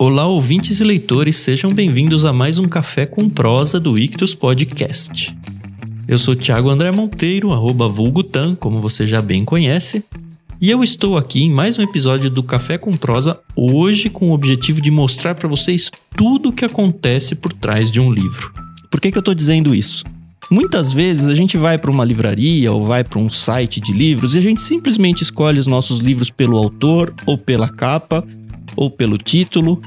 Olá, ouvintes e leitores, sejam bem-vindos a mais um Café com Prosa do Ictus Podcast. Eu sou Thiago André Monteiro, @vulgutan, como você já bem conhece, e eu estou aqui em mais um episódio do Café com Prosa, hoje com o objetivo de mostrar para vocês tudo o que acontece por trás de um livro. Por que eu estou dizendo isso? Muitas vezes a gente vai para uma livraria ou vai para um site de livros e a gente simplesmente escolhe os nossos livros pelo autor, ou pela capa, ou pelo título,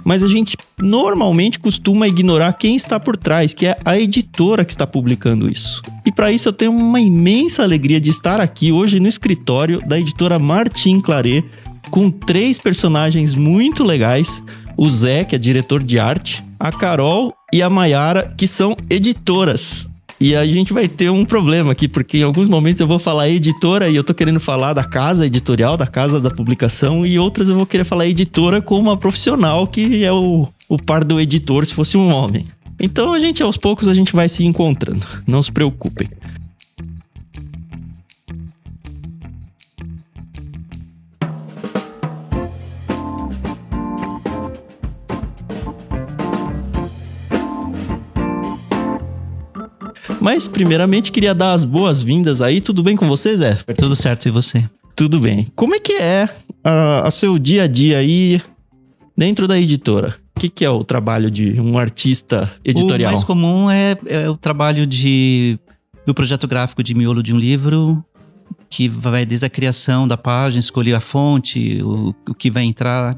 mas a gente normalmente costuma ignorar quem está por trás, que é a editora que está publicando isso. E para isso eu tenho uma imensa alegria de estar aqui hoje no escritório da editora Martin Claret, com 3 personagens muito legais: o Zé, que é diretor de arte, a Carol e a Mayara, que são editoras. E a gente vai ter um problema aqui, porque em alguns momentos eu vou falar editora e eu tô querendo falar da casa editorial, da casa da publicação, e outras eu vou querer falar editora como uma profissional, que é o par do editor se fosse um homem. Então aos poucos a gente vai se encontrando, não se preocupem. Mas, primeiramente, queria dar as boas-vindas aí. Tudo bem com você, Zé? Tudo certo, e você? Tudo bem. Como é que é o seu dia a dia aí dentro da editora? O que é o trabalho de um artista editorial? O mais comum é o trabalho do projeto gráfico de miolo de um livro, que vai desde a criação da página, escolher a fonte, o que vai entrar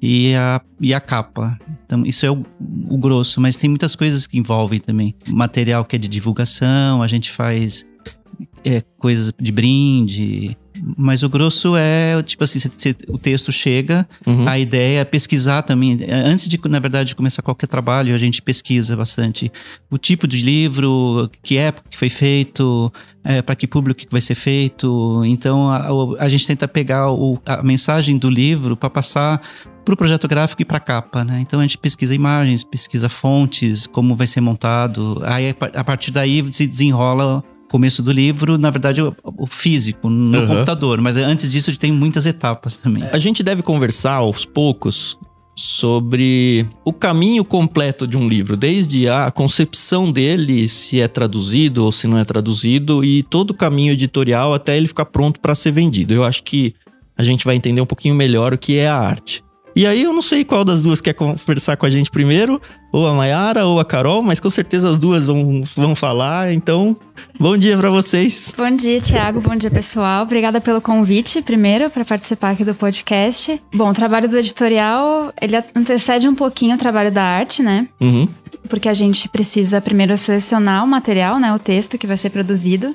e a capa. Então, isso é o grosso, mas tem muitas coisas que envolvem também. Material que é de divulgação, a gente faz coisas de brinde, mas o grosso é, tipo assim, o texto chega, a ideia é pesquisar também. Antes na verdade, de começar qualquer trabalho, a gente pesquisa bastante o tipo de livro, que época que foi feito, para que público que vai ser feito. Então, a gente tenta pegar a mensagem do livro para passar pro projeto gráfico e pra capa, né? Então a gente pesquisa imagens, pesquisa fontes, como vai ser montado. Aí a partir daí se desenrola o começo do livro, na verdade o físico, no computador. Mas antes disso a gente tem muitas etapas também. A gente deve conversar aos poucos sobre o caminho completo de um livro, desde a concepção dele, se é traduzido ou se não é traduzido, e todo o caminho editorial até ele ficar pronto para ser vendido. Eu acho que a gente vai entender um pouquinho melhor o que é a arte. E aí eu não sei qual das duas quer conversar com a gente primeiro, ou a Mayara ou a Carol, mas com certeza as duas vão falar. Então, bom dia pra vocês. Bom dia, Thiago, bom dia, pessoal. Obrigada pelo convite, primeiro, para participar aqui do podcast. Bom, o trabalho do editorial, ele antecede um pouquinho o trabalho da arte, né? Porque a gente precisa primeiro selecionar o material, né? O texto que vai ser produzido.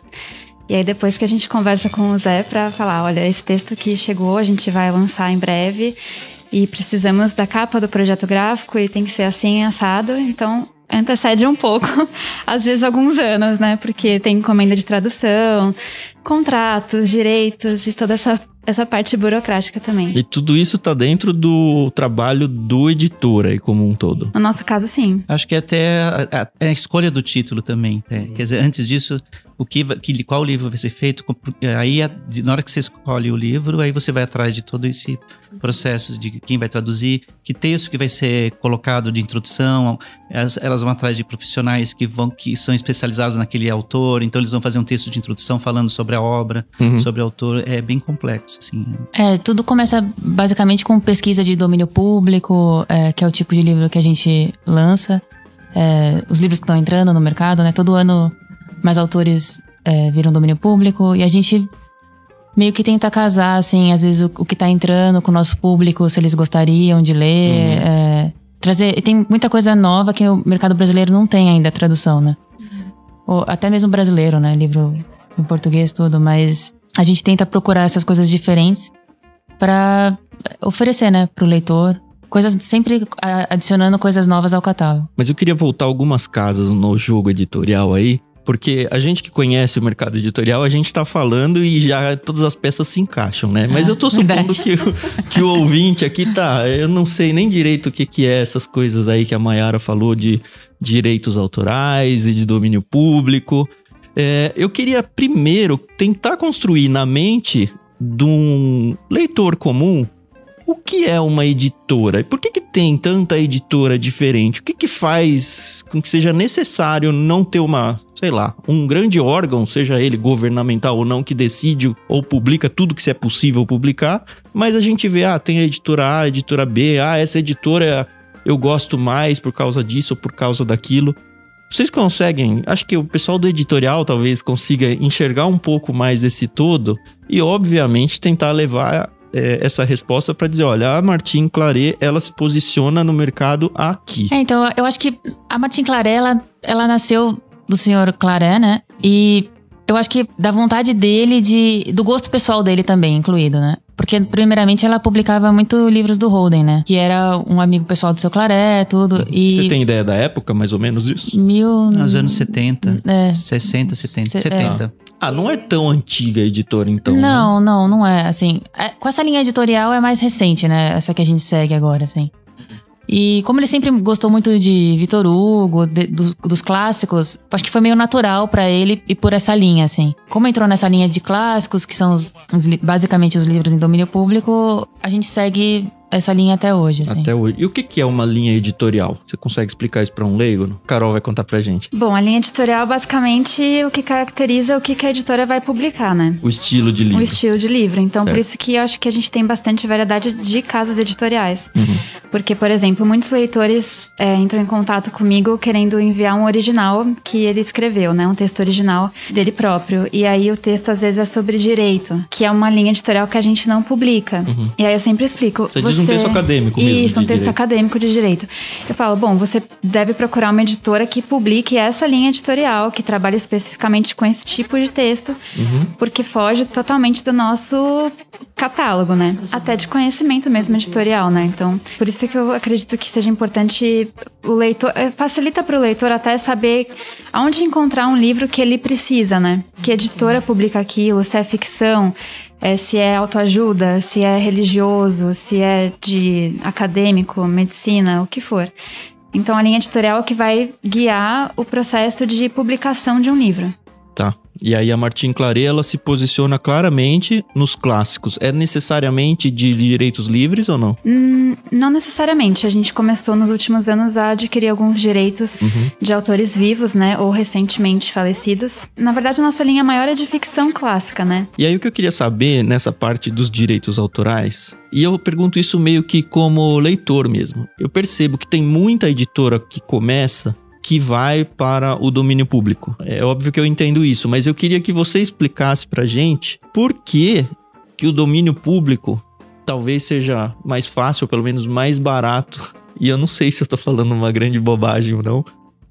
E aí depois que a gente conversa com o Zé pra falar, olha, esse texto que chegou, a gente vai lançar em breve. E precisamos da capa do projeto gráfico e tem que ser assim, assado. Então, antecede um pouco, às vezes alguns anos, né? Porque tem encomenda de tradução, contratos, direitos e toda essa parte burocrática também. E tudo isso tá dentro do trabalho do editor aí como um todo? No nosso caso, sim. Acho que até a escolha do título também. Quer dizer, antes disso, qual livro vai ser feito, aí na hora que você escolhe o livro, aí você vai atrás de todo esse processo de quem vai traduzir, que texto que vai ser colocado de introdução. Elas vão atrás de profissionais que são especializados naquele autor, então eles vão fazer um texto de introdução falando sobre a obra, sobre o autor. É bem complexo, assim. Tudo começa basicamente com pesquisa de domínio público, que é o tipo de livro que a gente lança. Os livros que estão entrando no mercado, né? Todo ano mais autores viram domínio público, e a gente meio que tenta casar, assim, às vezes o que tá entrando com o nosso público, se eles gostariam de ler, trazer. E tem muita coisa nova que o mercado brasileiro não tem ainda, tradução, né? Ou até mesmo brasileiro, né? Livro em português, tudo, mas a gente tenta procurar essas coisas diferentes pra oferecer, né, pro leitor. Coisas, sempre adicionando coisas novas ao catálogo. Mas eu queria voltar algumas casas no jogo editorial aí, porque a gente que conhece o mercado editorial, a gente tá falando e já todas as peças se encaixam, né? Mas eu tô supondo que o ouvinte aqui eu não sei nem direito o que é essas coisas aí que a Mayara falou de direitos autorais e de domínio público. Eu queria primeiro tentar construir na mente de um leitor comum O que é uma editora? E por que tem tanta editora diferente? O que faz com que seja necessário não ter um grande órgão, seja ele governamental ou não, que decide ou publica tudo que é possível publicar, mas a gente vê, tem a editora A, a editora B, essa editora eu gosto mais por causa disso ou por causa daquilo. Vocês conseguem, acho que o pessoal do editorial talvez consiga enxergar um pouco mais desse todo e, obviamente, tentar levar essa resposta para dizer, olha, a Martin Claret, ela se posiciona no mercado aqui. Então, eu acho que a Martin Claret, ela nasceu do senhor Claret, né? E eu acho que da vontade dele, do gosto pessoal dele também, incluído, né? Porque, primeiramente, ela publicava muito livros do Holden, né? Que era um amigo pessoal do seu Claret, tudo. E você tem ideia da época, mais ou menos, disso? Nos anos 70, 60, 70, 70. Não é tão antiga a editora, então. Não é, assim. Com essa linha editorial é mais recente, né? Essa que a gente segue agora, assim. E como ele sempre gostou muito de Victor Hugo, dos clássicos, acho que foi meio natural pra ele ir por essa linha, assim. Como entrou nessa linha de clássicos, que são basicamente os livros em domínio público, a gente segue essa linha até hoje, assim. Até hoje. E o que é uma linha editorial? Você consegue explicar isso pra um leigo? Carol vai contar pra gente. Bom, a linha editorial, basicamente, o que caracteriza o que a editora vai publicar, né? O estilo de livro. O estilo de livro. Então, certo. Por isso que eu acho que a gente tem bastante variedade de casas editoriais. Porque, por exemplo, muitos leitores entram em contato comigo querendo enviar um original que ele escreveu, né? Um texto original dele próprio. E aí, o texto, às vezes, é sobre direito, que é uma linha editorial que a gente não publica. E aí, eu sempre explico. Você diz um texto acadêmico mesmo. Isso, um texto acadêmico de direito. Eu falo, bom, você deve procurar uma editora que publique essa linha editorial, que trabalhe especificamente com esse tipo de texto, porque foge totalmente do nosso catálogo, né? Até de conhecimento mesmo editorial, né? Então, por isso que eu acredito que seja importante o leitor... Facilita para o leitor até saber aonde encontrar um livro que ele precisa, né? Que editora publica aquilo, se é ficção... se é autoajuda, se é religioso, se é de acadêmico, medicina, o que for. Então, a linha editorial é que vai guiar o processo de publicação de um livro. Tá. E aí a Martin Claret, ela se posiciona claramente nos clássicos. É necessariamente de direitos livres ou não? Não necessariamente. A gente começou nos últimos anos a adquirir alguns direitos de autores vivos, né? Ou recentemente falecidos. Na verdade, a nossa linha maior é de ficção clássica, né? E aí o que eu queria saber nessa parte dos direitos autorais, e eu pergunto isso meio que como leitor mesmo. Eu percebo que tem muita editora que começa... que vai para o domínio público. É óbvio que eu entendo isso, mas eu queria que você explicasse pra gente por que o domínio público talvez seja mais fácil, ou pelo menos mais barato. E eu não sei se eu tô falando uma grande bobagem ou não,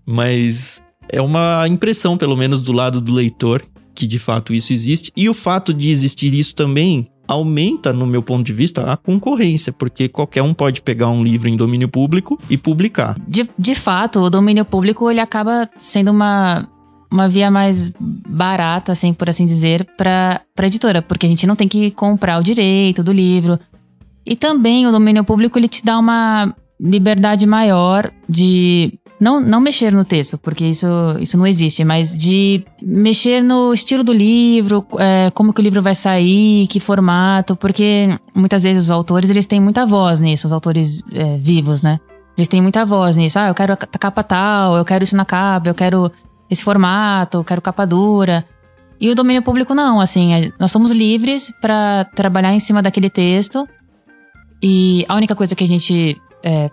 mas é uma impressão, pelo menos do lado do leitor, que de fato isso existe. E o fato de existir isso também aumenta, no meu ponto de vista, a concorrência, porque qualquer um pode pegar um livro em domínio público e publicar. De fato, o domínio público, ele acaba sendo uma via mais barata, assim, por assim dizer, para editora, porque a gente não tem que comprar o direito do livro. E também o domínio público, ele te dá uma liberdade maior de... Não mexer no texto, porque isso não existe, mas de mexer no estilo do livro, como que o livro vai sair, que formato, porque muitas vezes os autores, eles têm muita voz nisso, os autores vivos, né? Eles têm muita voz nisso. Eu quero a capa tal, eu quero isso na capa, eu quero esse formato, eu quero capa dura. E o domínio público não, assim, nós somos livres para trabalhar em cima daquele texto e a única coisa que a gente...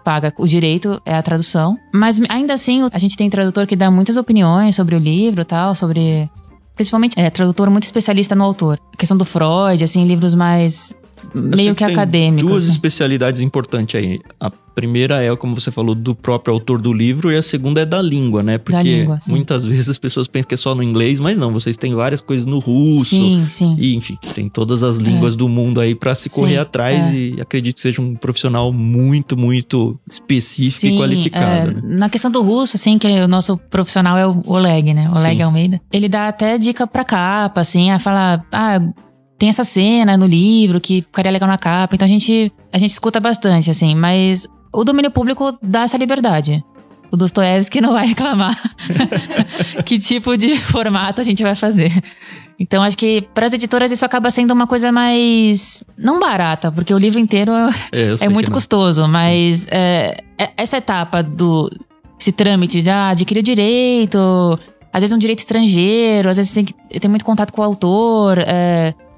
paga o direito é a tradução. Mas ainda assim, a gente tem tradutor que dá muitas opiniões sobre o livro e tal, sobre... Principalmente, tradutor muito especialista no autor. A questão do Freud, assim, livros mais... meio que acadêmicos. Duas especialidades importantes aí. A primeira é, como você falou, do próprio autor do livro, e a segunda é da língua, né? Porque língua, muitas vezes as pessoas pensam que é só no inglês, mas não, vocês têm várias coisas no russo. Sim. E, enfim, tem todas as línguas do mundo aí pra se correr atrás, e acredito que seja um profissional muito, muito específico e qualificado, né? Na questão do russo, assim, que o nosso profissional é o Oleg, né? Oleg Almeida. Ele dá até dica pra capa, assim, a falar... tem essa cena no livro que ficaria legal na capa. Então a gente escuta bastante, assim. Mas o domínio público dá essa liberdade. o Dostoiévski não vai reclamar que tipo de formato a gente vai fazer. Então, acho que para as editoras isso acaba sendo uma coisa mais... não barata, porque o livro inteiro é muito custoso. Mas essa etapa esse trâmite de adquirir o direito, às vezes um direito estrangeiro, às vezes tem que ter muito contato com o autor,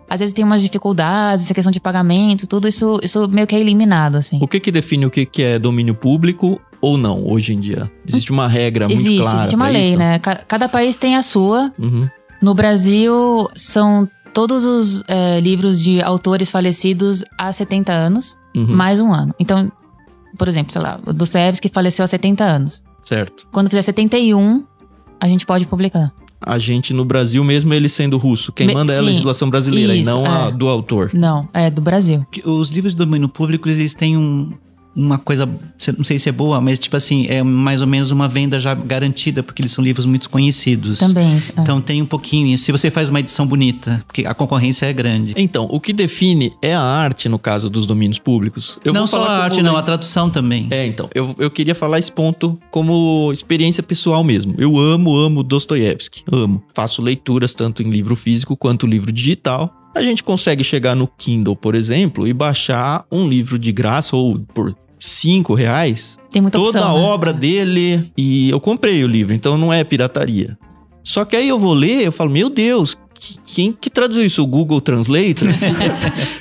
às vezes tem umas dificuldades, essa questão de pagamento, tudo isso meio que é eliminado, assim. O que define o que é domínio público ou não, hoje em dia? Existe uma regra muito clara? Existe uma lei, isso? né? Cada país tem a sua. Uhum. No Brasil, são todos os livros de autores falecidos há 70 anos, mais um ano. Então, por exemplo, sei lá, o Dostoiévski faleceu há 70 anos. Certo. Quando fizer 71, a gente pode publicar. A gente, no Brasil, mesmo ele sendo russo, quem manda é a legislação brasileira, isso, e não a do autor. Não, é do Brasil. Os livros de domínio público, eles têm uma coisa, não sei se é boa, mas tipo assim, é mais ou menos uma venda já garantida, porque eles são livros muito conhecidos. Também. Então tem um pouquinho, se você faz uma edição bonita, porque a concorrência é grande. Então, o que define é a arte, no caso dos domínios públicos. Não só a arte, não, a tradução também. Então, eu queria falar esse ponto como experiência pessoal mesmo. Eu amo Dostoiévski, amo. Faço leituras tanto em livro físico quanto livro digital. A gente consegue chegar no Kindle, por exemplo, e baixar um livro de graça ou por R$5, tem muita toda opção, a né? obra dele, e eu comprei o livro, então não é pirataria. Só que aí eu vou ler, eu falo, meu Deus, quem que traduziu isso? O Google Translator?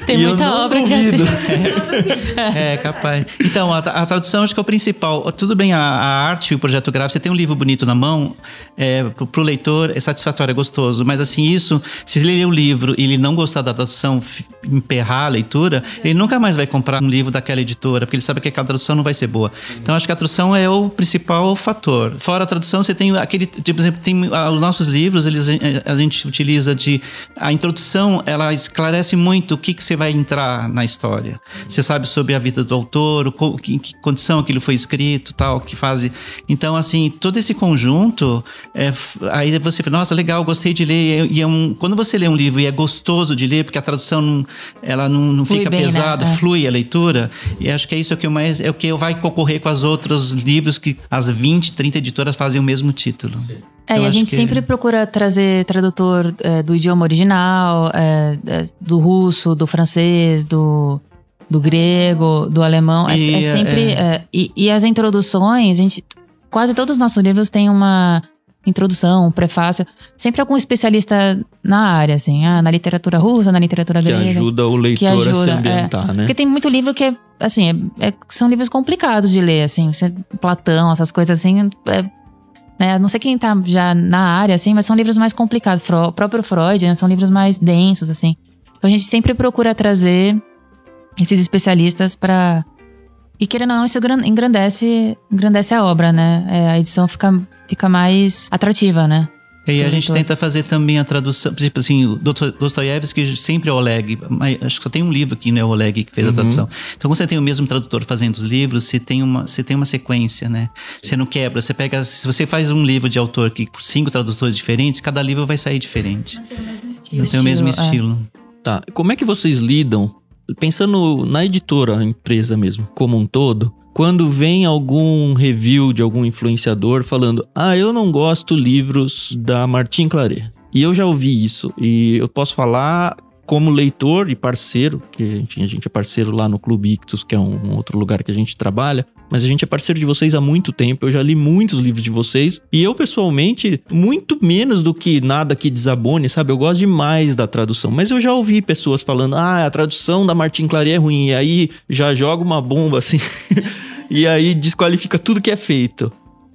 Tem muita obra que é assim. É, capaz. Então, a tradução acho que é o principal. Tudo bem, a arte e o projeto gráfico, você tem um livro bonito na mão, pro leitor é satisfatório, é gostoso. Mas assim, isso, se ele ler o livro e ele não gostar da tradução, emperrar a leitura, ele nunca mais vai comprar um livro daquela editora, porque ele sabe que aquela tradução não vai ser boa. Então, acho que a tradução é o principal fator. Fora a tradução, você tem aquele, tipo, por exemplo, tem os nossos livros, a gente utiliza a introdução, ela esclarece muito o que você vai entrar na história. Você sabe sobre a vida do autor, em que condição aquilo foi escrito, tal, que fase. Então, assim, todo esse conjunto, aí você fala, nossa, legal, gostei de ler. Quando você lê um livro e é gostoso de ler, porque a tradução ela não fica bem, pesada, né? Flui a leitura. E acho que é isso que é o que vai concorrer com os outros livros que as 20, 30 editoras fazem o mesmo título. E a gente sempre procura trazer tradutor do idioma original, do russo, do francês, do grego, do alemão. E as introduções, quase todos os nossos livros têm uma introdução, um prefácio. Sempre algum especialista na área, assim. Na literatura russa, na literatura grega. Que ajuda o leitor a se ambientar, né? Porque tem muito livro que são livros complicados de ler, assim. Platão, essas coisas assim... não sei quem tá já na área, assim, mas são livros mais complicados. O próprio Freud, né, são livros mais densos, assim. Então a gente sempre procura trazer esses especialistas pra... E querendo ou não, isso engrandece a obra, né? A edição fica mais atrativa, né? E a gente tenta fazer também a tradução. Tipo assim, o Dostoiévski sempre é o Oleg. Acho que só tem um livro aqui, né? O Oleg que fez a tradução. Então, quando você tem o mesmo tradutor fazendo os livros, você tem uma sequência, né? Sim. Você não quebra. Você pega. Se você faz um livro de autor que por 5 tradutores diferentes, cada livro vai sair diferente. Não tem o mesmo estilo. Tá. Como é que vocês lidam, pensando na editora, a empresa mesmo, como um todo, quando vem algum review de algum influenciador falando, eu não gosto livros da Martin Claret. E eu já ouvi isso. E eu posso falar como leitor e parceiro, que enfim, a gente é parceiro lá no Clube Ictus, que é um outro lugar que a gente trabalha, mas a gente é parceiro de vocês há muito tempo, eu já li muitos livros de vocês, e eu pessoalmente, muito menos do que nada que desabone, sabe? Eu gosto demais da tradução, mas eu já ouvi pessoas falando, a tradução da Martin Claret é ruim, e aí já joga uma bomba assim, e aí desqualifica tudo que é feito.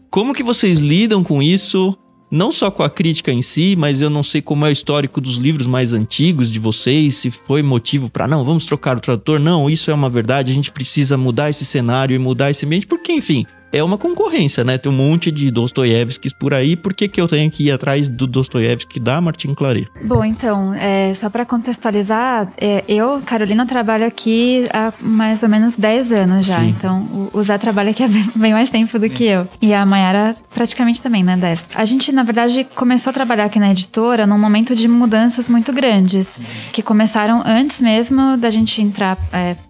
Como que vocês lidam com isso? Não só com a crítica em si, mas eu não sei como é o histórico dos livros mais antigos de vocês, se foi motivo para não, vamos trocar o tradutor, não, isso é uma verdade, a gente precisa mudar esse cenário e mudar esse ambiente, porque enfim, é uma concorrência, né? Tem um monte de Dostoiévskis por aí, por que eu tenho que ir atrás do Dostoiévski da Martin Claret? Bom, então, só para contextualizar, eu, Carolina, trabalho aqui há mais ou menos 10 anos já. Sim. Então, o Zé trabalha aqui há bem mais tempo do que eu. E a Mayara praticamente também, né, 10. A gente, na verdade, começou a trabalhar aqui na editora num momento de mudanças muito grandes, que começaram antes mesmo da gente entrar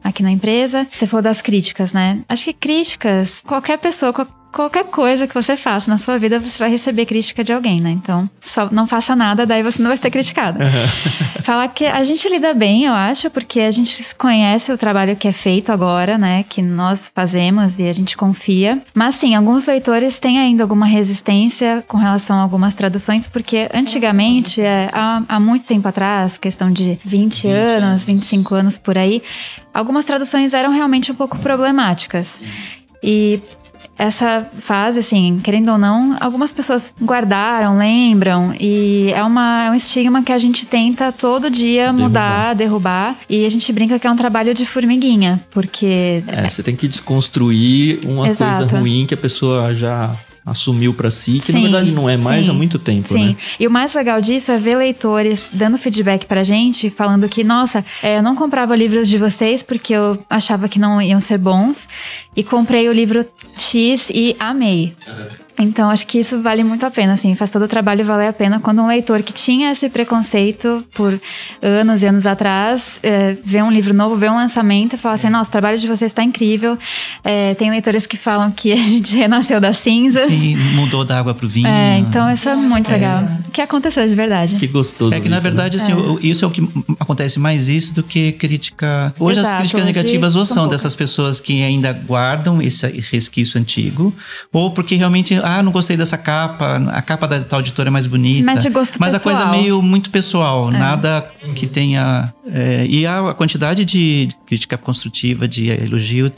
aqui na empresa. Você falou das críticas, né? Acho que críticas, qualquer pessoa qualquer coisa que você faça na sua vida, você vai receber crítica de alguém, né? Então, só não faça nada, daí você não vai ser criticada. Falar que a gente lida bem, eu acho, porque a gente conhece o trabalho que é feito agora, né? Que nós fazemos e a gente confia. Mas sim, alguns leitores têm ainda alguma resistência com relação a algumas traduções, porque antigamente, há muito tempo atrás, questão de 20 anos, 25 anos por aí, algumas traduções eram realmente um pouco problemáticas. E essa fase, assim, querendo ou não, algumas pessoas guardaram, lembram, e é um estigma que a gente tenta todo dia mudar, derrubar, e a gente brinca que é um trabalho de formiguinha, porque... você tem que desconstruir uma coisa ruim que a pessoa já assumiu pra si, que na verdade não é mais há muito tempo, né? E o mais legal disso é ver leitores dando feedback pra gente, falando que, nossa, eu não comprava livros de vocês porque eu achava que não iam ser bons, e comprei o livro X e amei. Então, acho que isso vale muito a pena, assim, faz todo o trabalho valer a pena quando um leitor que tinha esse preconceito por anos e anos atrás, vê um livro novo, vê um lançamento e fala assim, nossa, o trabalho de vocês está incrível. Tem leitores que falam que a gente renasceu das cinzas. Sim, mudou da água pro vinho. Então isso é muito legal. O que aconteceu de verdade. Que gostoso. É que, na verdade, assim, isso é o que acontece mais isso do que crítica... Hoje as críticas negativas ou são dessas pessoas que ainda guardam esse resquício antigo, ou porque realmente... não gostei dessa capa, a capa da tal editora é mais bonita. Mas de gosto pessoal. A coisa meio muito pessoal, nada que tenha... e a quantidade de crítica construtiva, de elogio,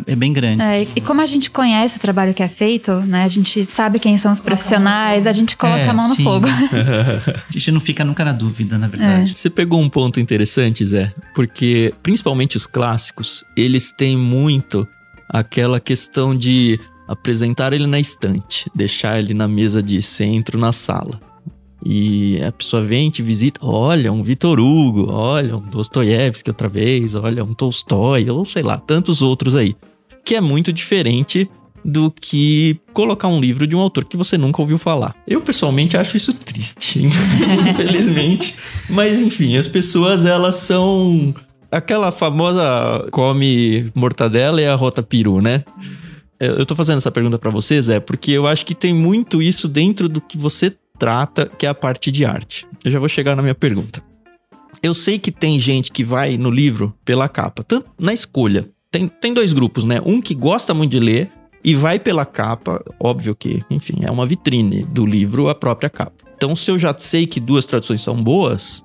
é bem grande. E como a gente conhece o trabalho que é feito, né? A gente sabe quem são os profissionais, a gente coloca a mão no fogo. A gente não fica nunca na dúvida, na verdade. Você pegou um ponto interessante, Zé, porque principalmente os clássicos, eles têm muito aquela questão de apresentar ele na estante, deixar ele na mesa de centro na sala. E a pessoa vem, te visita, olha, um Victor Hugo, olha, um Dostoiévski outra vez, olha, um Tolstói, ou sei lá, tantos outros aí. Que é muito diferente do que colocar um livro de um autor que você nunca ouviu falar. Eu, pessoalmente, acho isso triste, infelizmente. Mas, enfim, as pessoas, elas são... aquela famosa come mortadela e arrota peru, né? Eu tô fazendo essa pergunta pra vocês, porque eu acho que tem muito isso dentro do que você trata, que é a parte de arte. Eu já vou chegar na minha pergunta. Eu sei que tem gente que vai no livro pela capa, tanto na escolha. Tem dois grupos, né? Um que gosta muito de ler e vai pela capa, óbvio que, enfim, é uma vitrine do livro, a própria capa. Então, se eu já sei que duas traduções são boas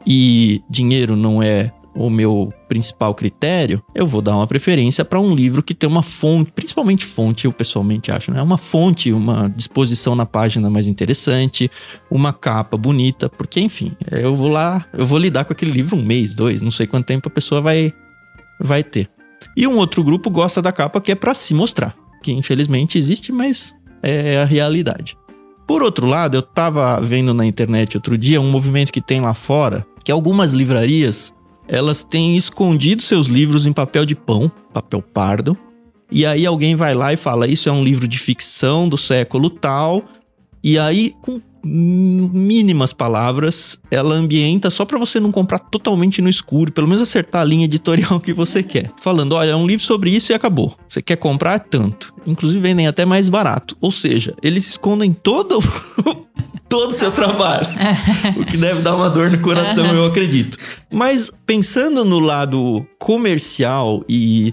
e dinheiro não é o meu principal critério, eu vou dar uma preferência para um livro que tem uma fonte, principalmente fonte, eu pessoalmente acho, né? Uma fonte, uma disposição na página mais interessante, uma capa bonita, porque, enfim, eu vou lidar com aquele livro 1 mês, 2, não sei quanto tempo a pessoa vai ter. E um outro grupo gosta da capa que é para se mostrar, que infelizmente existe, mas é a realidade. Por outro lado, eu tava vendo na internet outro dia um movimento que tem lá fora, que algumas livrarias, elas têm escondido seus livros em papel de pão, papel pardo, e aí alguém vai lá e fala, isso é um livro de ficção do século tal, e aí com mínimas palavras, ela ambienta só pra você não comprar totalmente no escuro, pelo menos acertar a linha editorial que você quer. Falando, olha, é um livro sobre isso e acabou. Você quer comprar tanto. Inclusive vendem até mais barato. Ou seja, eles escondem todo o seu trabalho. O que deve dar uma dor no coração, eu acredito. Mas pensando no lado comercial e...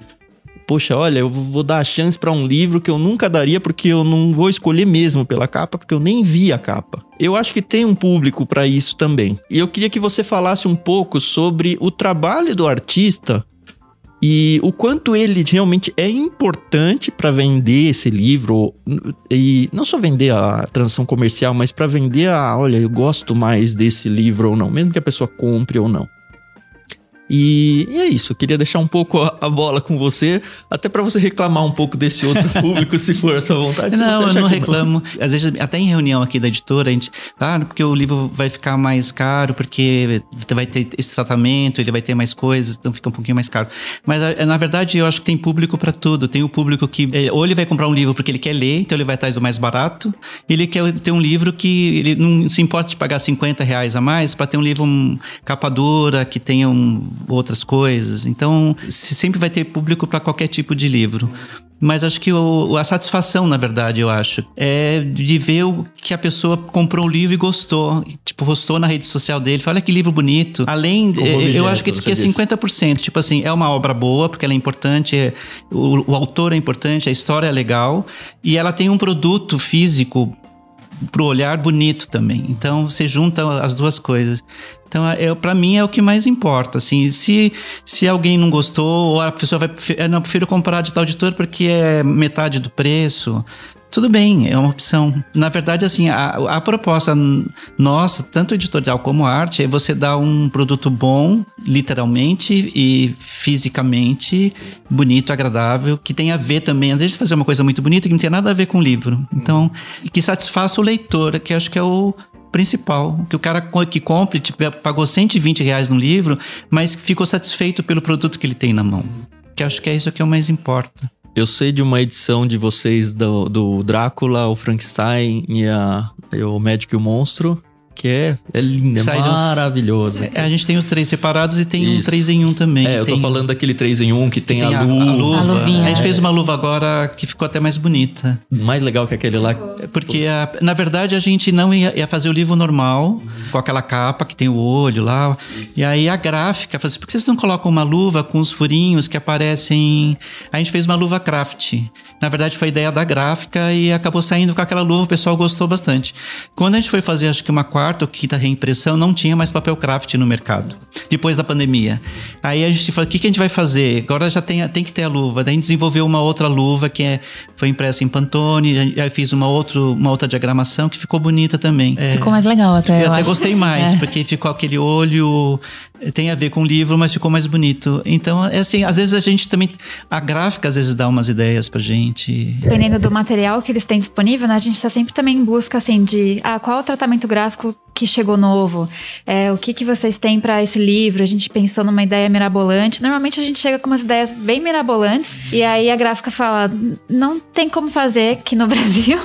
poxa, olha, eu vou dar a chance pra um livro que eu nunca daria porque eu não vou escolher mesmo pela capa, porque eu nem vi a capa. Eu acho que tem um público pra isso também. E eu queria que você falasse um pouco sobre o trabalho do artista e o quanto ele realmente é importante pra vender esse livro. E não só vender a transação comercial, mas pra vender olha, eu gosto mais desse livro ou não, mesmo que a pessoa compre ou não. E é isso, eu queria deixar um pouco a bola com você, até pra você reclamar um pouco desse outro público, se for a sua vontade. Não, eu não reclamo. Às vezes, até em reunião aqui da editora, a gente... porque o livro vai ficar mais caro, porque vai ter esse tratamento, ele vai ter mais coisas, então fica um pouquinho mais caro. Mas, na verdade, eu acho que tem público pra tudo. Tem o público que... ou ele vai comprar um livro porque ele quer ler, então ele vai atrás do mais barato. Ele quer ter um livro que ele não se importa de pagar R$50 a mais pra ter um livro capa dura, que tenha outras coisas. Então, sempre vai ter público para qualquer tipo de livro. Mas acho que a satisfação, na verdade, eu acho, é de ver que a pessoa comprou o livro e gostou. Tipo, postou na rede social dele, fala que livro bonito. Além, eu acho que é 50%. Tipo assim, é uma obra boa, porque ela é importante, o autor é importante, a história é legal. E ela tem um produto físico pro olhar bonito também. Então, você junta as duas coisas. Então, pra mim, é o que mais importa. Assim, se alguém não gostou, ou a pessoa vai... Não, eu prefiro comprar de tal editor porque é metade do preço. Tudo bem, é uma opção. Na verdade, assim, a proposta nossa, tanto editorial como arte, é você dar um produto bom, literalmente e fisicamente, bonito, agradável, que tenha a ver também, às vezes fazer uma coisa muito bonita que não tem nada a ver com o livro. Então, que satisfaça o leitor, que acho que é o principal. Que o cara que compre, tipo, pagou R$120 no livro, mas ficou satisfeito pelo produto que ele tem na mão. Que acho que é isso que é o mais importa. Eu sei de uma edição de vocês do Drácula, o Frankenstein e o Médico e o Monstro, que é linda, é maravilhosa. A gente tem os 3 separados e tem um 3 em 1 também. Eu tô falando daquele 3 em 1 que tem a luva. A gente fez uma luva agora que ficou até mais bonita. Mais legal que aquele lá. Porque, na verdade, a gente não ia fazer o livro normal, com aquela capa que tem o olho lá. E aí a gráfica, falou assim, por que vocês não colocam uma luva com os furinhos que aparecem... A gente fez uma luva craft. Na verdade, foi a ideia da gráfica e acabou saindo com aquela luva, o pessoal gostou bastante. Quando a gente foi fazer, acho que uma quarta ou quinta reimpressão, não tinha mais papel craft no mercado, depois da pandemia. Aí a gente falou, o que a gente vai fazer? Agora já tem que ter a luva. Daí a gente desenvolveu uma outra luva que foi impressa em Pantone, aí fiz uma outra diagramação que ficou bonita também. Ficou mais legal até, eu até gostei mais, porque ficou aquele olho... Tem a ver com o livro, mas ficou mais bonito. Então, assim, às vezes a gente também... A gráfica, às vezes, dá umas ideias pra gente. Dependendo do material que eles têm disponível, né? A gente tá sempre também em busca, assim, de... qual é o tratamento gráfico que chegou novo? O que vocês têm pra esse livro? A gente pensou numa ideia mirabolante. Normalmente a gente chega com umas ideias bem mirabolantes. E aí a gráfica fala... Não tem como fazer aqui no Brasil.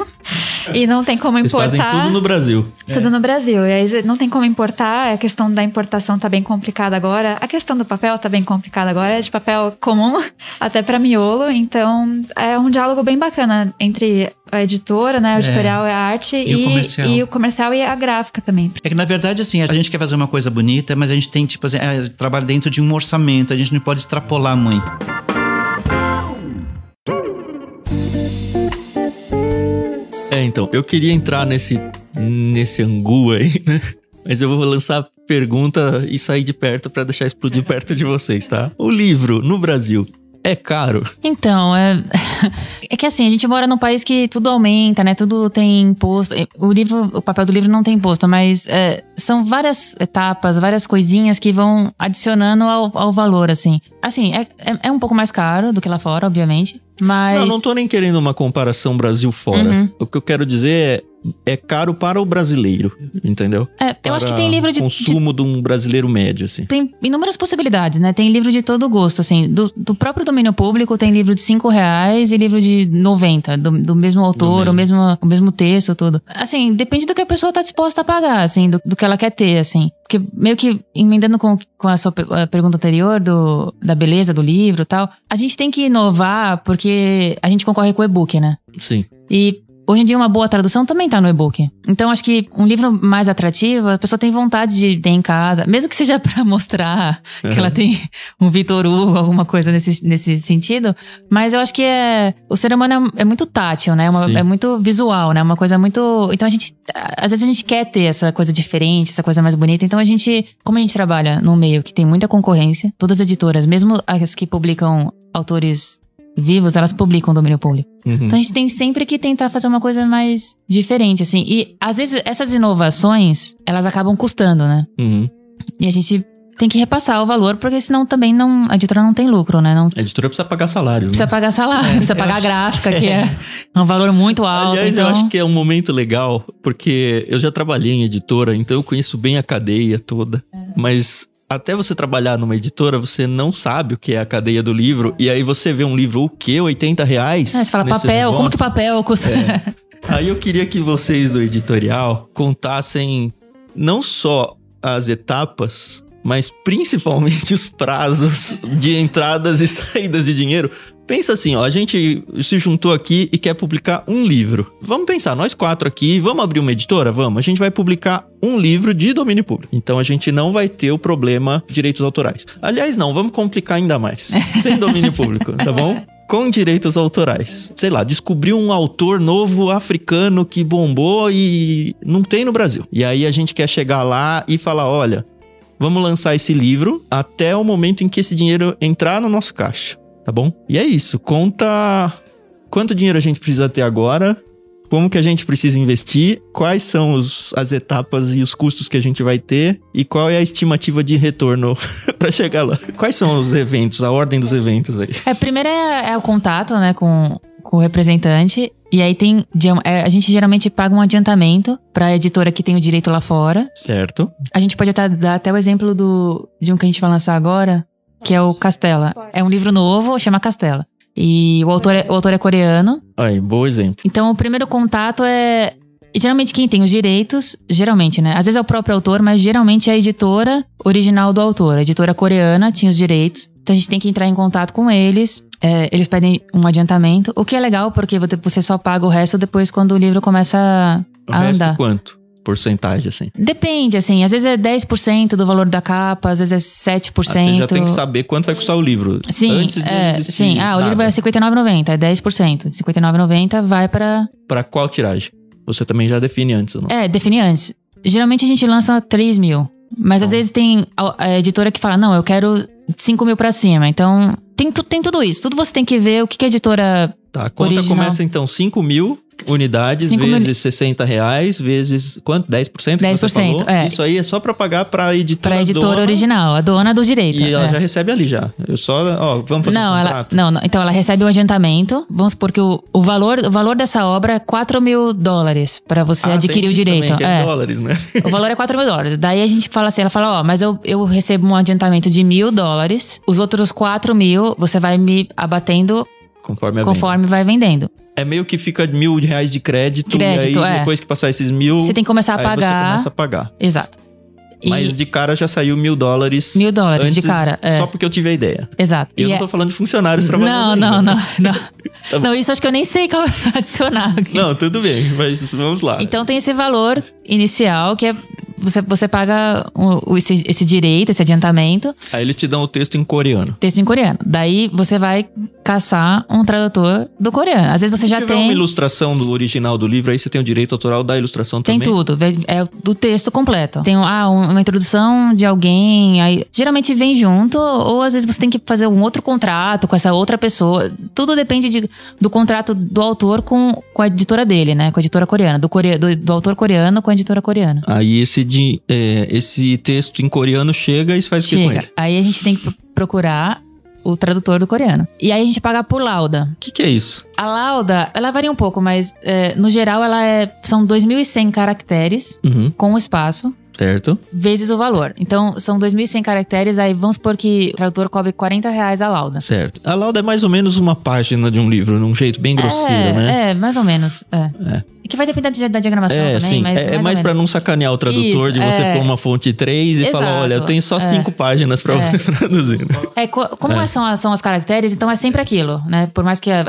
E não tem como importar. Vocês fazem tudo no Brasil. Tudo no Brasil. E aí não tem como importar. A questão da importação tá bem complicada agora. A questão do papel tá bem complicada agora. É de papel comum até pra miolo. Então, é um diálogo bem bacana entre a editora, né? O editorial, a arte e o comercial e a gráfica também. É que, na verdade, assim, a gente quer fazer uma coisa bonita, mas a gente tem, tipo assim, trabalha dentro de um orçamento. A gente não pode extrapolar muito. Então, eu queria entrar nesse angu aí, né? Mas eu vou lançar a pergunta e sair de perto pra deixar explodir perto de vocês, tá? O livro, no Brasil, é caro? Então, é que assim, a gente mora num país que tudo aumenta, né? Tudo tem imposto. O papel do livro não tem imposto, mas são várias etapas, várias coisinhas que vão adicionando ao valor, assim. Assim, é um pouco mais caro do que lá fora, obviamente, mas... Não tô nem querendo uma comparação Brasil-fora. Uhum. O que eu quero dizer é caro para o brasileiro, entendeu? Eu acho que tem livro de... consumo de um brasileiro médio, assim. Tem inúmeras possibilidades, né? Tem livro de todo gosto, assim. Do próprio domínio público tem livro de R$5 e livro de 90, do mesmo autor, o mesmo texto, tudo. Assim, depende do que a pessoa tá disposta a pagar, assim, do que ela quer ter, assim. Porque meio que, emendando com a sua pergunta anterior da beleza do livro e tal, a gente tem que inovar porque a gente concorre com o e-book, né? Sim. E hoje em dia uma boa tradução também tá no e-book. Então acho que um livro mais atrativo, a pessoa tem vontade de ter em casa, mesmo que seja pra mostrar que ela tem um Vitor Hugo, alguma coisa nesse sentido. Mas eu acho que o ser humano é muito tátil, né? É muito visual, né? Uma coisa muito... Então às vezes a gente quer ter essa coisa diferente, essa coisa mais bonita. Então como a gente trabalha num meio que tem muita concorrência, todas as editoras, mesmo as que publicam autores vivos, elas publicam domínio público. Uhum. Então a gente tem sempre que tentar fazer uma coisa mais diferente, assim. E às vezes essas inovações, elas acabam custando, né? Uhum. E a gente tem que repassar o valor, porque senão também a editora não tem lucro, né? A editora precisa pagar salários, né? Precisa pagar salário, precisa pagar a gráfica, que é um valor muito alto. Aliás, eu acho que é um momento legal, porque eu já trabalhei em editora, então eu conheço bem a cadeia toda. Mas... até você trabalhar numa editora, você não sabe o que é a cadeia do livro. E aí você vê um livro, o quê? R$80? Você fala papel, negócio? Como que papel custa? Aí eu queria que vocês do editorial contassem não só as etapas, mas principalmente os prazos de entradas e saídas de dinheiro. Pensa assim, ó, a gente se juntou aqui e quer publicar um livro. Vamos pensar, nós 4 aqui, vamos abrir uma editora? Vamos. A gente vai publicar um livro de domínio público. Então a gente não vai ter o problema de direitos autorais. Aliás, não, vamos complicar ainda mais. Sem domínio público, tá bom? Com direitos autorais. Sei lá, descobriu um autor novo africano que bombou e não tem no Brasil. E aí a gente quer chegar lá e falar, olha, vamos lançar esse livro até o momento em que esse dinheiro entrar no nosso caixa. Tá bom? E é isso. Conta quanto dinheiro a gente precisa ter agora, como que a gente precisa investir, quais são as etapas e os custos que a gente vai ter e qual é a estimativa de retorno pra chegar lá. Quais são os eventos, a ordem dos eventos aí? Primeiro é o contato, né, com o representante. E aí a gente geralmente paga um adiantamento pra editora que tem o direito lá fora. Certo. A gente pode dar até o exemplo de um que a gente vai lançar agora, que é o Castela. É um livro novo, chama Castela. E o autor é coreano. Aí, bom exemplo. Então, o primeiro contato é... Geralmente, quem tem os direitos... Geralmente, né? Às vezes é o próprio autor, mas geralmente é a editora original do autor. A editora coreana tinha os direitos. Então, a gente tem que entrar em contato com eles. Eles pedem um adiantamento. O que é legal, porque você só paga o resto depois quando o livro começa a andar. O resto quanto? Porcentagem, assim? Depende, assim. Às vezes é 10% do valor da capa, às vezes é 7%. Você já tem que saber quanto vai custar o livro. Sim, antes de existir. Sim. O livro é R$59,90, é 10%. De R$59,90 vai pra... Pra qual tiragem? Você também já define antes, ou não? Define antes. Geralmente a gente lança 3 mil. Mas às vezes tem a editora que fala, não, eu quero 5 mil pra cima. Então, tem tudo isso. Tudo você tem que ver o que a editora... Tá, a conta original começa então 5 mil unidades vezes R$60, vezes quanto? 10%? 10%, você falou? Isso aí é só pra pagar pra editora. Pra editora dona, original, a dona do direito. E ela já recebe ali já. Eu só, vamos fazer um contrato. Não. Então ela recebe o adiantamento. Vamos supor que o valor dessa obra é $4 mil pra você adquirir o direito. Também, que é dólares, né? O valor é $4 mil. Daí a gente fala assim, ela fala, mas eu recebo um adiantamento de $1.000. Os outros 4 mil você vai me abatendo conforme vai vendendo. É meio que fica R$1.000 de crédito e aí depois que passar esses 1.000... Você tem que começar a pagar. Você começa a pagar. Exato. Mas de cara já saiu $1.000. $1.000 de cara. Só porque eu tive a ideia. Exato. E eu não tô falando de funcionários trabalhando. Não. Não, isso acho que eu nem sei qual adicionar aqui. Não, tudo bem, mas vamos lá. Então tem esse valor inicial que é... Você paga esse direito, esse adiantamento. Aí eles te dão o texto em coreano. Texto em coreano. Daí você vai caçar um tradutor do coreano. Às vezes você já tem... uma ilustração do original do livro, aí você tem o direito autoral da ilustração também? Tem tudo. É do texto completo. Tem uma introdução de alguém. Aí, geralmente vem junto. Ou às vezes você tem que fazer um outro contrato com essa outra pessoa. Tudo depende do contrato do autor com a editora dele, né? Com a editora coreana. Do autor coreano com a editora coreana. Aí esse texto em coreano chega e você faz o que com ele? Aí a gente tem que procurar o tradutor do coreano. E aí a gente paga por lauda. O que é isso? A lauda, ela varia um pouco, mas no geral são 2.100 caracteres com o espaço. Certo. Vezes o valor. Então, são 2.100 caracteres, aí vamos supor que o tradutor cobre R$40 a lauda. Certo. A lauda é mais ou menos uma página de um livro, num jeito bem grosseiro, né? Mais ou menos. E que vai depender da diagramação também, sim. mas é mais pra não sacanear o tradutor, de você pôr uma fonte 3 e falar, olha, eu tenho só 5 páginas pra você traduzir. Como são os caracteres, então é sempre aquilo, né? Por mais que a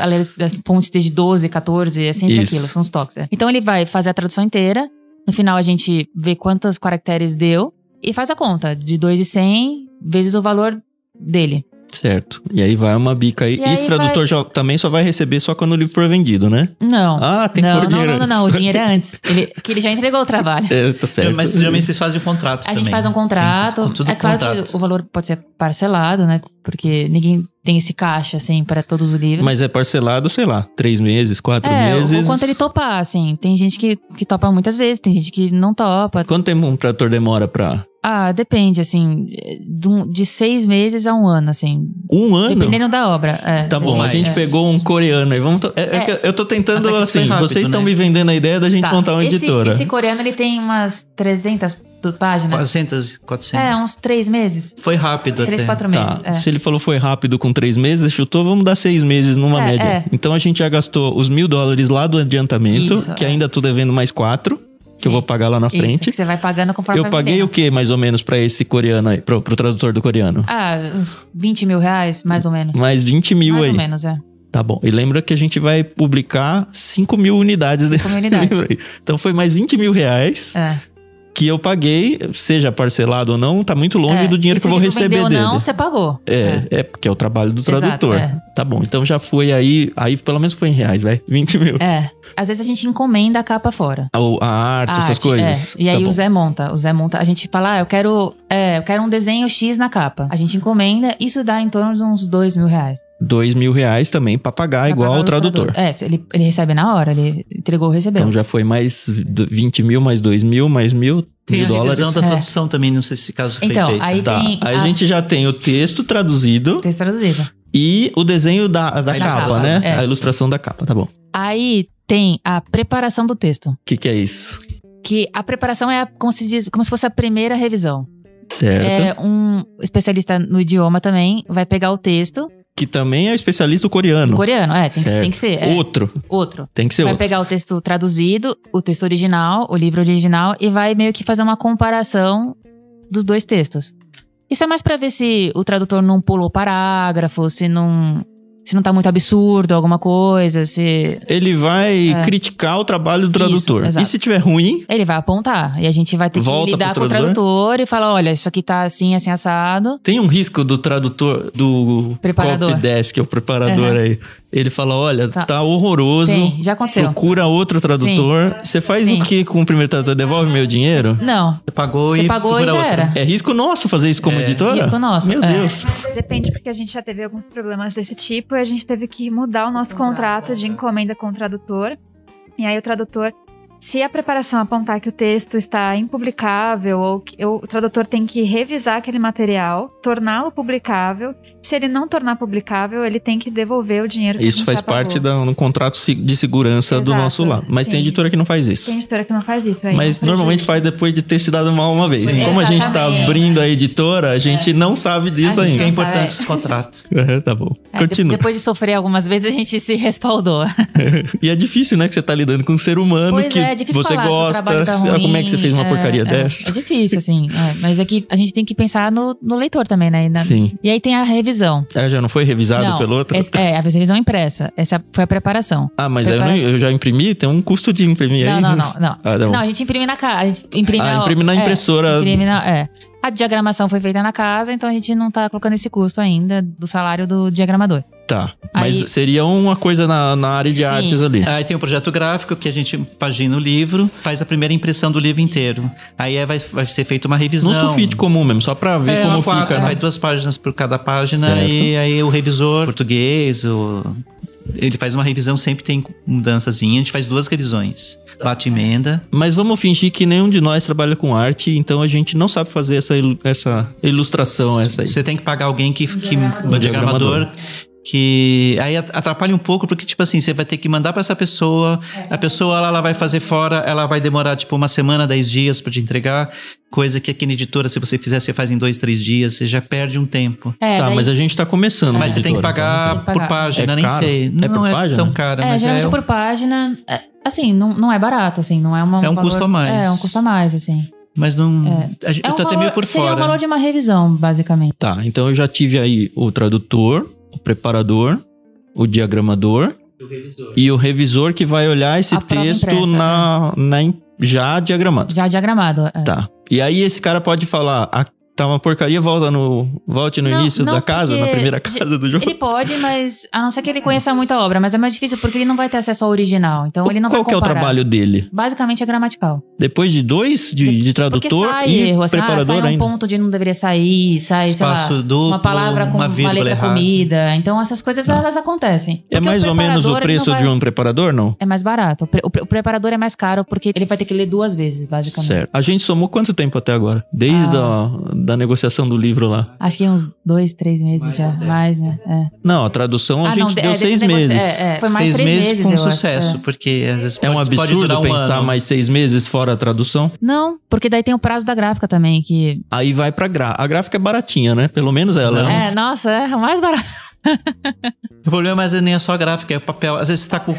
fonte esteja de 12, 14, é sempre aquilo, são os toques. Então ele vai fazer a tradução inteira. No final, a gente vê quantos caracteres deu e faz a conta de 2.100 vezes o valor dele. Certo. E aí vai uma bica aí. E esse tradutor também só vai receber só quando o livro for vendido, né? Não. Tem que pôr dinheiro. Não. O dinheiro é antes. Que ele já entregou o trabalho. Tá certo. Mas geralmente vocês fazem um contrato também. A gente faz um contrato. Claro que o valor pode ser parcelado, né? Porque ninguém tem esse caixa, assim, para todos os livros. Mas é parcelado, sei lá, 3 meses, 4 meses. O quanto ele topar, assim. Tem gente que topa muitas vezes, tem gente que não topa. Quanto tempo um tradutor demora pra... Depende, assim, de 6 meses a 1 ano, assim. 1 ano? Dependendo da obra. Tá bom, a gente pegou um coreano aí. Eu tô tentando, assim, rápido, vocês estão me vendendo a ideia da gente montar uma editora. Esse coreano, ele tem umas 300 páginas. 400. Uns 3 meses. Foi rápido 3, até. 4 meses. Se ele falou foi rápido com 3 meses, chutou, vamos dar 6 meses numa média. Então a gente já gastou os $1.000 lá do adiantamento, que ainda tô devendo mais 4. que eu vou pagar lá na frente. Isso, que você vai pagando conforme eu paguei o que, mais ou menos, pra esse coreano aí, pro tradutor do coreano? Uns 20 mil reais, mais ou menos. Mais 20 mil mais aí. Mais ou menos, Tá bom. E lembra que a gente vai publicar 5 mil unidades desse livro aí. Então foi mais 20 mil reais que eu paguei, seja parcelado ou não, tá muito longe do dinheiro que eu vou receber dele. Não, você pagou. Porque é o trabalho do tradutor. Exato, Tá bom, então já foi aí pelo menos foi em reais, vai, 20 mil. Às vezes a gente encomenda a capa fora. A arte, essas coisas. E aí o Zé monta, a gente fala, eu quero um desenho X na capa. A gente encomenda, isso dá em torno de uns 2 mil reais. 2 mil reais também pra pagar igual o tradutor. Ele recebe na hora, ele entregou, recebeu. Então já foi mais 20 mil, mais 2 mil, mais mil. Tem a dólares. revisão da tradução também, não sei se esse caso foi feito. Aí tem aí a gente já tem o texto traduzido. E o desenho da capa, né? A ilustração da capa, tá bom. Aí tem a preparação do texto. O que é isso? Que a preparação é como se fosse a primeira revisão. Certo. Um especialista no idioma também vai pegar o texto. Que também é especialista do coreano. Tem que ser. Outro. Tem que ser vai pegar o texto traduzido, o texto original, o livro original e vai meio que fazer uma comparação dos dois textos. Isso é mais pra ver se o tradutor não pulou parágrafo, se não tá muito absurdo alguma coisa, se... Ele vai criticar o trabalho do tradutor. Isso, e se tiver ruim... Ele vai apontar. E a gente vai ter que lidar com o tradutor e falar, olha, isso aqui tá assim, assim, assado. Tem um risco do tradutor, do copydesk, o preparador aí. Ele fala, olha, tá horroroso. Já aconteceu. Procura outro tradutor. Você faz o que com o primeiro tradutor? Devolve meu dinheiro? Não. Você pagou e já outro. era. É risco nosso fazer isso como editora? Risco nosso. Meu Deus. Depende, porque a gente já teve alguns problemas desse tipo e a gente teve que mudar o nosso contrato de encomenda com o tradutor. E aí o tradutor, se a preparação apontar que o texto está impublicável ou que o tradutor tem que revisar aquele material, torná-lo publicável. Se ele não tornar publicável, ele tem que devolver o dinheiro que isso faz parte do contrato de segurança do nosso lado. Mas tem editora que não faz isso. Tem editora que não faz isso. Aí mas normalmente faz depois de ter se dado mal uma vez. Sim. Como a gente tá abrindo a editora, a gente não sabe disso ainda. Isso que é importante os contratos. Tá bom. Continua. Depois de sofrer algumas vezes, a gente se respaldou. E é difícil, né? Que você tá lidando com um ser humano que você gosta. Como é que você fez uma porcaria dessa? É difícil, assim. Mas é que a gente tem que pensar no leitor também, né? Sim. E aí tem a revisão. Já não foi revisado pelo outro? A revisão impressa. Essa foi a preparação. Mas eu já imprimi? Tem um custo de imprimir aí? Não. Não, a gente imprime na casa. Imprime na impressora. A diagramação foi feita na casa, então a gente não tá colocando esse custo ainda do salário do diagramador. Tá, mas seria uma coisa na área de artes ali. Aí tem um projeto gráfico que a gente pagina o livro, faz a primeira impressão do livro inteiro. Aí vai ser feita uma revisão. No sulfite comum mesmo, só pra ver como fica. Vai 2 páginas por cada página, certo. E aí o revisor português, ele faz uma revisão, sempre tem mudançazinha. A gente faz 2 revisões, bate emenda. Mas vamos fingir que nenhum de nós trabalha com arte, então a gente não sabe fazer essa ilustração. Você tem que pagar alguém um diagramador. Que aí atrapalha um pouco, porque tipo assim, você vai ter que mandar pra essa pessoa, a pessoa ela vai fazer fora, ela vai demorar tipo 1 semana, 10 dias pra te entregar, coisa que aqui na editora, se você fizer, você faz em 2, 3 dias, você já perde um tempo. Mas a gente tá começando. Mas você tem que pagar por página, nem sei. Não é tão caro, mas geralmente por página, assim, não é barato, assim, não é uma... É um custo a mais. É um custo a mais, assim. Mas não... Eu tô até meio por fora. Seria o valor de uma revisão, basicamente. Tá, então eu já tive aí o tradutor, o preparador, o diagramador e o revisor que vai olhar esse texto já diagramado. Já diagramado, Tá. E aí esse cara pode falar, tá uma porcaria, volte no início da casa, na primeira casa do jogo. Ele pode, mas a não ser que ele conheça muito a obra, mas é mais difícil porque ele não vai ter acesso ao original, então ele não vai comparar. Qual que é o trabalho dele? Basicamente é gramatical. Depois de 2 de tradutor e erro, assim, preparador sai ainda. Um ponto de não deveria sair, sai, espaço sei lá, duplo, uma palavra com uma letra errada. Comida. Então essas coisas elas acontecem. É mais ou menos o preço de um preparador, não? É mais barato. O preparador é mais caro porque ele vai ter que ler 2 vezes, basicamente. Certo. A gente somou quanto tempo até agora? Desde da negociação do livro lá. Acho que uns 2, 3 meses já. Mais, né? Não, a tradução a gente deu 6 meses. Foi mais 6 3 meses com sucesso, porque às vezes é um absurdo pensar mais 6 meses fora a tradução? Não, porque daí tem o prazo da gráfica também, que... Aí vai pra a gráfica é baratinha, né? Pelo menos ela. Nossa, é o mais barato. O problema às vezes nem é só a gráfica, é o papel. Às vezes você tá com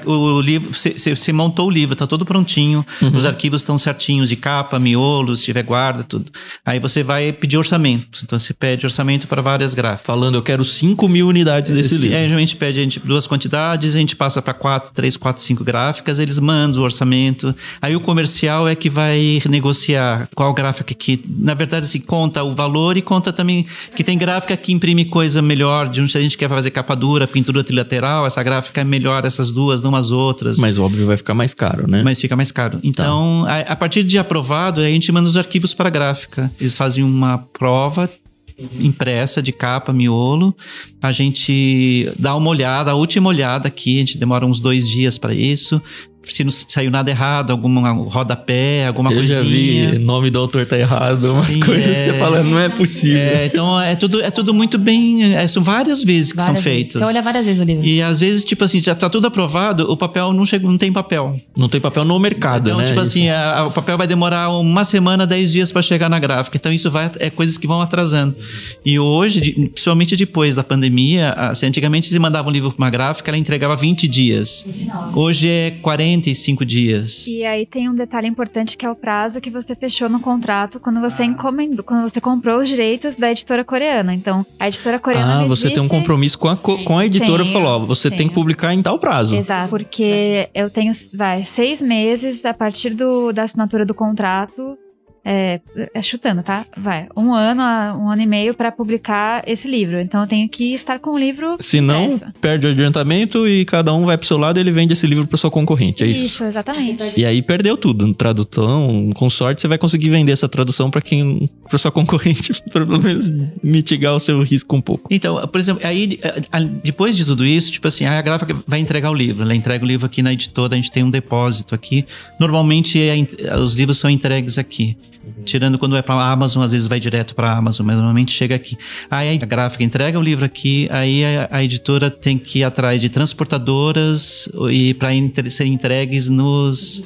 o livro, você montou o livro, tá todo prontinho, os arquivos estão certinhos de capa, miolo, se tiver guarda, tudo. Aí você vai pedir orçamento. Então você pede orçamento para várias gráficas. Falando, eu quero 5.000 unidades desse livro. Aí a gente pede duas quantidades, a gente passa para 3, 4, 5 gráficas, eles mandam o orçamento. Aí o comercial é que vai negociar qual gráfica que, na verdade, assim, conta o valor e conta também que tem gráfica que imprime coisa melhor. Se a gente quer fazer capa dura, pintura trilateral, essa gráfica é melhor essas duas, não as outras. Mas óbvio vai ficar mais caro, né? Mas fica mais caro. Então, a partir de aprovado, a gente manda os arquivos para a gráfica. Eles fazem uma prova impressa de capa, miolo. A gente dá uma olhada, a última olhada aqui, a gente demora uns 2 dias para isso. Se não saiu nada errado, alguma rodapé, alguma coisinha. Eu já vi, nome do autor tá errado, umas coisas você fala, não é possível. Então é tudo muito bem, são várias vezes que são feitas. Você olha várias vezes o livro. E às vezes, tipo assim, já tá tudo aprovado, o papel não tem papel. Não tem papel no mercado, então, né? Então, tipo assim, o papel vai demorar 1 semana, 10 dias para chegar na gráfica. Então isso é coisas que vão atrasando. E hoje, principalmente depois da pandemia, assim, antigamente se mandava um livro pra uma gráfica, ela entregava 20 dias. Hoje é 45 dias. E aí tem um detalhe importante que é o prazo que você fechou no contrato quando você encomendou, quando você comprou os direitos da editora coreana. Então, a editora coreana você tem um compromisso com a editora, falou, você tem que publicar em tal prazo. Exato, porque eu tenho, 6 meses a partir da assinatura do contrato. Chutando, tá? 1 ano, 1 ano e meio pra publicar esse livro. Então eu tenho que estar com o livro. Senão, perde o adiantamento e cada um vai pro seu lado e ele vende esse livro pro seu concorrente. É isso? Isso, exatamente. E aí perdeu tudo. Tradução, com sorte, você vai conseguir vender essa tradução pro seu concorrente, pelo menos mitigar o seu risco um pouco. Então, por exemplo, aí depois de tudo isso, tipo assim, a gráfica vai entregar o livro. Ela entrega o livro aqui na editora, a gente tem um depósito aqui. Normalmente os livros são entregues aqui. Tirando quando é pra Amazon, às vezes vai direto pra Amazon, mas normalmente chega aqui. Aí a gráfica entrega o livro aqui, aí a editora tem que ir atrás de transportadoras e para serem entregues nos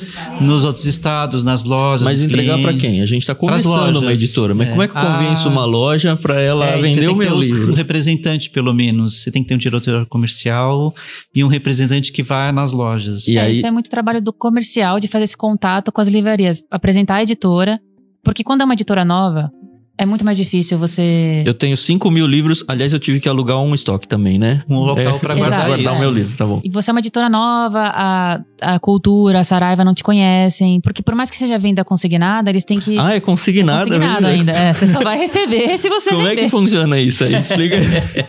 outros estados, nas lojas. Mas entregar pra quem? A gente tá começando uma editora, mas como é que eu convenço uma loja pra ela vender o meu livro? Você tem que ter um representante, pelo menos. Você tem que ter um diretor comercial e um representante que vai nas lojas. E aí... Isso é muito trabalho do comercial, de fazer esse contato com as livrarias, apresentar a editora. Porque quando é uma editora nova, é muito mais difícil você... Eu tenho 5.000 livros. Aliás, eu tive que alugar um estoque também, né? Um local pra guardar o meu livro, tá bom. E você é uma editora nova, a Cultura, a Saraiva não te conhecem. Porque por mais que seja venda consignada, eles têm que... É consignada? Consignado ainda. Você só vai receber se você vender. Como é que funciona isso aí? Explica.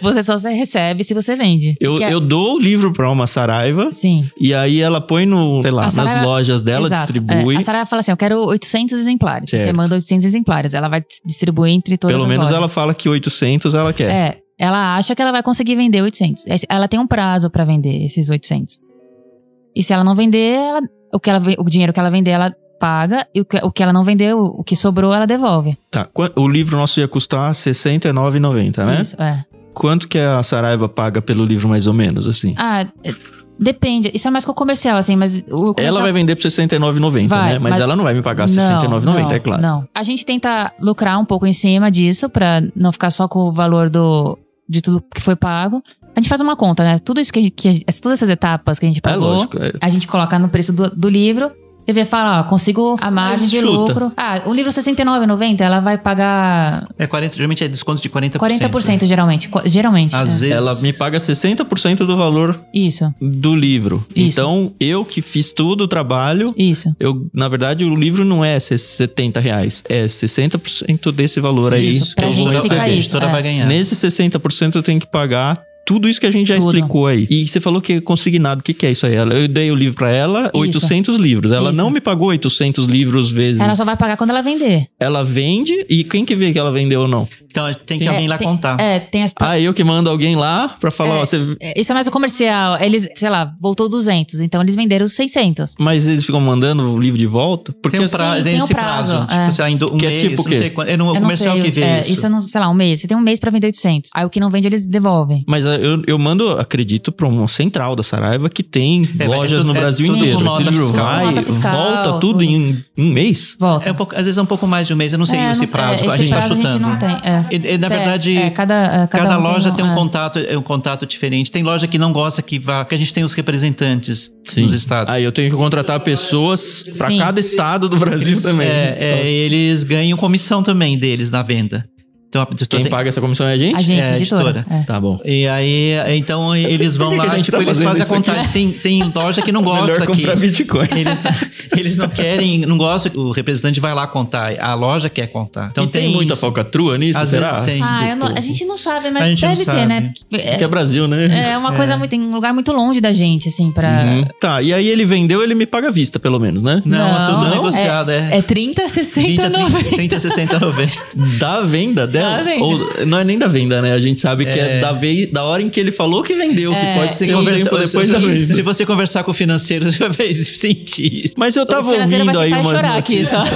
Você só recebe se você vende. Eu dou o livro pra uma Saraiva. Sim. E aí ela põe Saraiva, nas lojas dela, distribui. A Saraiva fala assim, eu quero 800 exemplares. Certo. Você manda 800 exemplares. Ela vai distribuir entre todas Pelo as menos lojas. ela fala que 800 ela quer. Ela acha que ela vai conseguir vender 800. Ela tem um prazo pra vender esses 800. E se ela não vender, o dinheiro que ela vender, ela paga. E o que ela não vendeu, o que sobrou, ela devolve. Tá. O livro nosso ia custar R$ 69,90, né? Isso, Quanto que a Saraiva paga pelo livro, mais ou menos, assim? Depende. Isso é mais com o comercial, assim, mas... Ela vai vender por R$ 69,90, né? Mas ela não vai me pagar R$ 69,90, é claro. Não. A gente tenta lucrar um pouco em cima disso, pra não ficar só com o valor de tudo que foi pago. A gente faz uma conta, né? Tudo isso todas essas etapas que a gente pagou, lógico, a gente coloca no preço do livro. E fala, consigo a margem de lucro. O livro R$69,90, ela vai pagar... Geralmente é desconto de 40%. 40%, geralmente. Às vezes. Ela me paga 60% do valor do livro. Isso. Então, eu que fiz todo o trabalho... Isso. Na verdade, o livro não é R$70. É 60% desse valor aí. Isso, pra que eu vou gente receber. A editora vai ganhar. Nesse 60% eu tenho que pagar... Tudo isso que a gente já explicou aí. E você falou que é consignado. O que é isso aí? Eu dei o livro pra ela, 800 livros. Ela não me pagou 800 livros vezes. Ela só vai pagar quando ela vender. Ela vende e quem que vê que ela vendeu ou não? Então tem que alguém lá contar. Tem as... eu que mando alguém lá pra falar... Isso é mais o comercial. Eles, sei lá, voltou 200. Então eles venderam os 600. Mas eles ficam mandando o livro de volta? Porque tem um prazo. Tipo, sei lá, um que mês, é tipo o quê? O comercial que vê isso. Isso eu não, sei lá, um mês. Você tem um mês pra vender 800. Aí o que não vende, eles devolvem. Mas eu mando, acredito, pra uma central da Saraiva que tem lojas no Brasil inteiro. Esse livro volta tudo em um mês? Volta. Às vezes é um pouco mais de um mês. Eu não sei esse prazo. A gente tá chutando. A gente não tem. Na verdade, cada loja tem um contato diferente. Tem loja que não gosta que a gente tem os representantes dos estados. Aí eu tenho que contratar pessoas pra cada estado do Brasil também. Eles ganham comissão também deles na venda. Então, quem paga essa comissão é a gente? A gente, a editora. Tá bom. E aí, então, eles vão lá, eles fazem a contagem. Tem loja que não gosta. Melhor comprar Bitcoin. Eles não querem, não gostam, o representante vai lá contar. A loja quer contar. Então, tem muita falcatrua nisso, às será? Vezes tem. A gente não sabe, mas deve ter, né? Porque é Brasil, né? É uma coisa muito, tem um lugar muito longe da gente, assim, pra... Tá, e aí ele vendeu, ele me paga à vista, pelo menos, né? Não, é tudo negociado, É 30, 60, 90. 30, 60, 90. Da venda dela? Ou, não é nem da venda, né? A gente sabe que é da hora em que ele falou que vendeu, que pode ser um tempo depois da venda. Se você conversar com o financeiro, você vai sentir. Mas eu tava ouvindo aí umas notícias.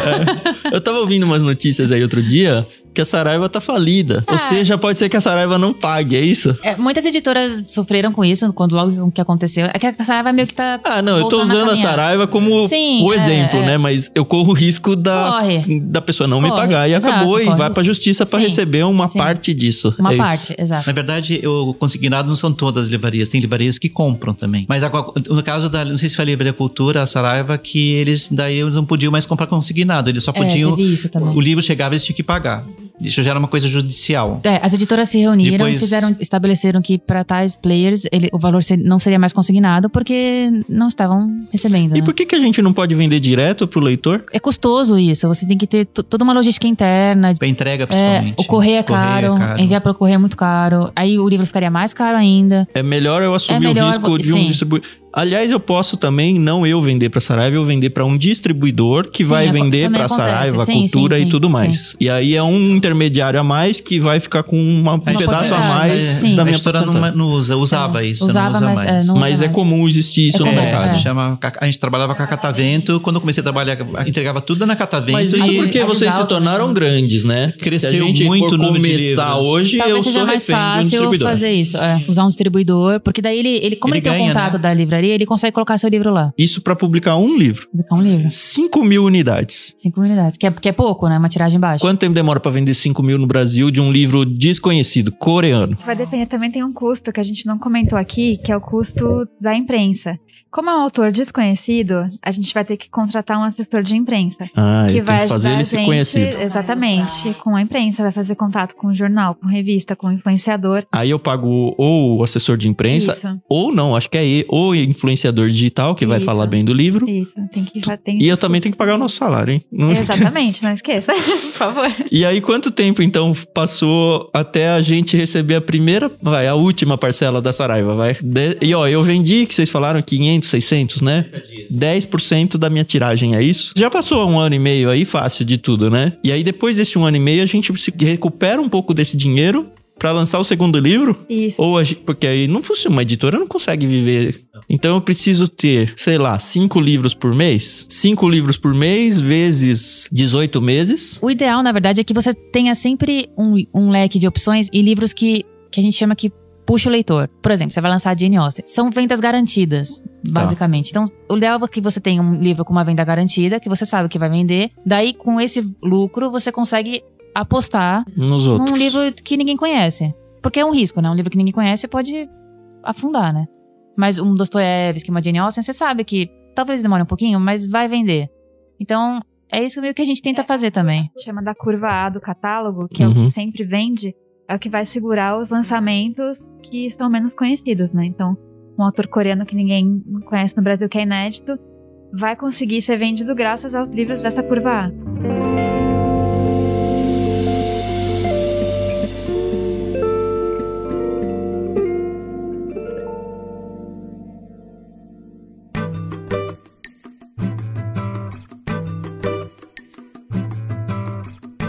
Eu tava ouvindo umas notícias aí outro dia que a Saraiva tá falida. Ou seja, pode ser que a Saraiva não pague, é isso? Muitas editoras sofreram com isso, logo que aconteceu. É que a Saraiva meio que tá... não, eu tô usando a Saraiva como o exemplo, né? Mas eu corro o risco da pessoa não me pagar. E acabou, e vai pra justiça pra receber uma parte disso. Uma parte, exato. Na verdade, o consignado não são todas as livrarias. Tem livrarias que compram também. Mas no caso não sei se foi a Livraria Cultura, a Saraiva, que eles não podiam mais comprar consignado. Eles só podiam... teve isso também. O livro chegava e eles tinham que pagar. Isso já era uma coisa judicial. As editoras se reuniram e estabeleceram que para tais players o valor não seria mais consignado porque não estavam recebendo. E por que a gente não pode vender direto pro leitor? É custoso isso. Você tem que ter toda uma logística interna. A entrega, principalmente. O correio é caro. Enviar pelo correio é muito caro. Aí o livro ficaria mais caro ainda. É melhor eu assumir o risco de um distribuidor. Aliás, eu posso também, não eu vender pra Saraiva, eu vender pra um distribuidor que vai vender pra Saraiva, Cultura e tudo mais. E aí é um intermediário a mais que vai ficar com um pedaço a mais da minha porcentagem. Não usava isso, usava, não usa mais. Mas é comum existir isso no mercado. A gente trabalhava com a Catavento. Quando eu comecei a trabalhar, entregava tudo na Catavento. Mas isso porque vocês se tornaram grandes, né? Cresceu se a gente muito for começar hoje, talvez eu sou refém de um distribuidor. Fazer isso, usar um distribuidor, porque daí ele como ele tem o contato da livraria, ele consegue colocar seu livro lá. Isso pra publicar um livro. 5.000 unidades. 5.000 unidades, que é pouco, né? Uma tiragem baixa. Quanto tempo demora pra vender 5.000 no Brasil de um livro desconhecido, coreano? Vai depender, também tem um custo que a gente não comentou aqui, que é o custo da imprensa. Como é um autor desconhecido, a gente vai ter que contratar um assessor de imprensa. Que vai fazer ele ser conhecido. Exatamente, com a imprensa, vai fazer contato com o jornal, com revista, com o influenciador. Aí eu pago ou o assessor de imprensa, ou não, acho que é ou influenciador digital, que vai falar bem do livro. Isso, e eu também tenho que pagar o nosso salário, hein? Exatamente, não esqueça, por favor. E aí, quanto tempo, então, passou até a gente receber a última parcela da Saraiva, vai? E ó, eu vendi, que vocês falaram, 500, 600, né? 10% da minha tiragem, é isso? Já passou 1 ano e meio aí, fácil de tudo, né? E aí, depois desse 1 ano e meio, a gente recupera um pouco desse dinheiro pra lançar o segundo livro? Isso. Porque aí não funciona, uma editora não consegue viver. Então eu preciso ter, sei lá, 5 livros por mês? 5 livros por mês vezes 18 meses? O ideal, na verdade, é que você tenha sempre um leque de opções e livros que a gente chama que puxa o leitor. Por exemplo, você vai lançar a Jane Austen. São vendas garantidas, basicamente. Então, o ideal é que você tenha um livro com uma venda garantida, que você sabe que vai vender. Daí, com esse lucro, você consegue apostar nos outros. Num livro que ninguém conhece. Porque é um risco, né? Um livro que ninguém conhece pode afundar, né? Mas um Dostoiévski, uma Jane Austen, você sabe que talvez demore um pouquinho, mas vai vender. Então, é isso meio que a gente tenta fazer também. Chama da curva A do catálogo, que é o que sempre vende, é o que vai segurar os lançamentos que estão menos conhecidos, né? Então, um autor coreano que ninguém conhece no Brasil, que é inédito, vai conseguir ser vendido graças aos livros dessa curva A.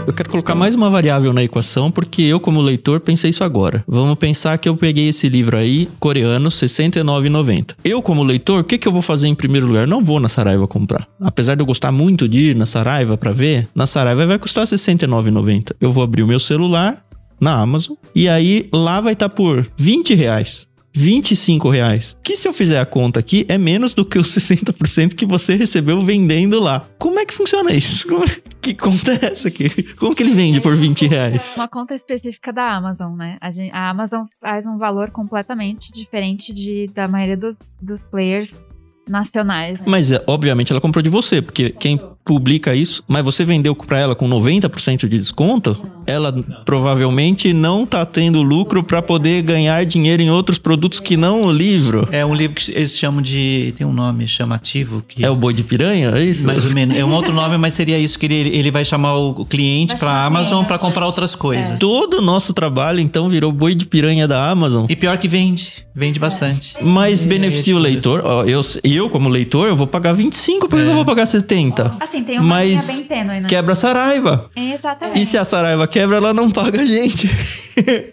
Eu quero colocar mais uma variável na equação, porque eu, como leitor, pensei isso agora. Vamos pensar que eu peguei esse livro aí, coreano, R$ 69,90. Eu, como leitor, o que eu vou fazer em primeiro lugar? Não vou na Saraiva comprar. Apesar de eu gostar muito de ir na Saraiva pra ver, na Saraiva vai custar R$ 69,90. Eu vou abrir o meu celular, na Amazon. E aí lá vai estar por R$20, R$25. Que se eu fizer a conta aqui, é menos do que os 60% que você recebeu vendendo lá. Como é que funciona isso? Que conta é essa aqui? Como que ele vende por R$20? Uma conta específica da Amazon, né? A Amazon faz um valor completamente diferente da maioria dos players nacionais, né? Mas, obviamente, ela comprou de você, porque quem publica isso... Mas você vendeu pra ela com 90% de desconto? Ela provavelmente não tá tendo lucro pra poder ganhar dinheiro em outros produtos que não o livro. É um livro que eles chamam de... Tem um nome chamativo. Que é o Boi de Piranha? É isso? Mais ou menos. É um outro nome, mas seria isso, que ele vai chamar o cliente pra Amazon pra comprar outras coisas. Todo o nosso trabalho, então, virou Boi de Piranha da Amazon. E pior que vende bastante. Mas beneficia o leitor. Eu, como leitor, eu vou pagar 25, por que eu vou pagar 70? Assim, tem uma linha bem tênue, né? Quebra a Saraiva. Exatamente. E se a Saraiva quebra, ela não paga a gente.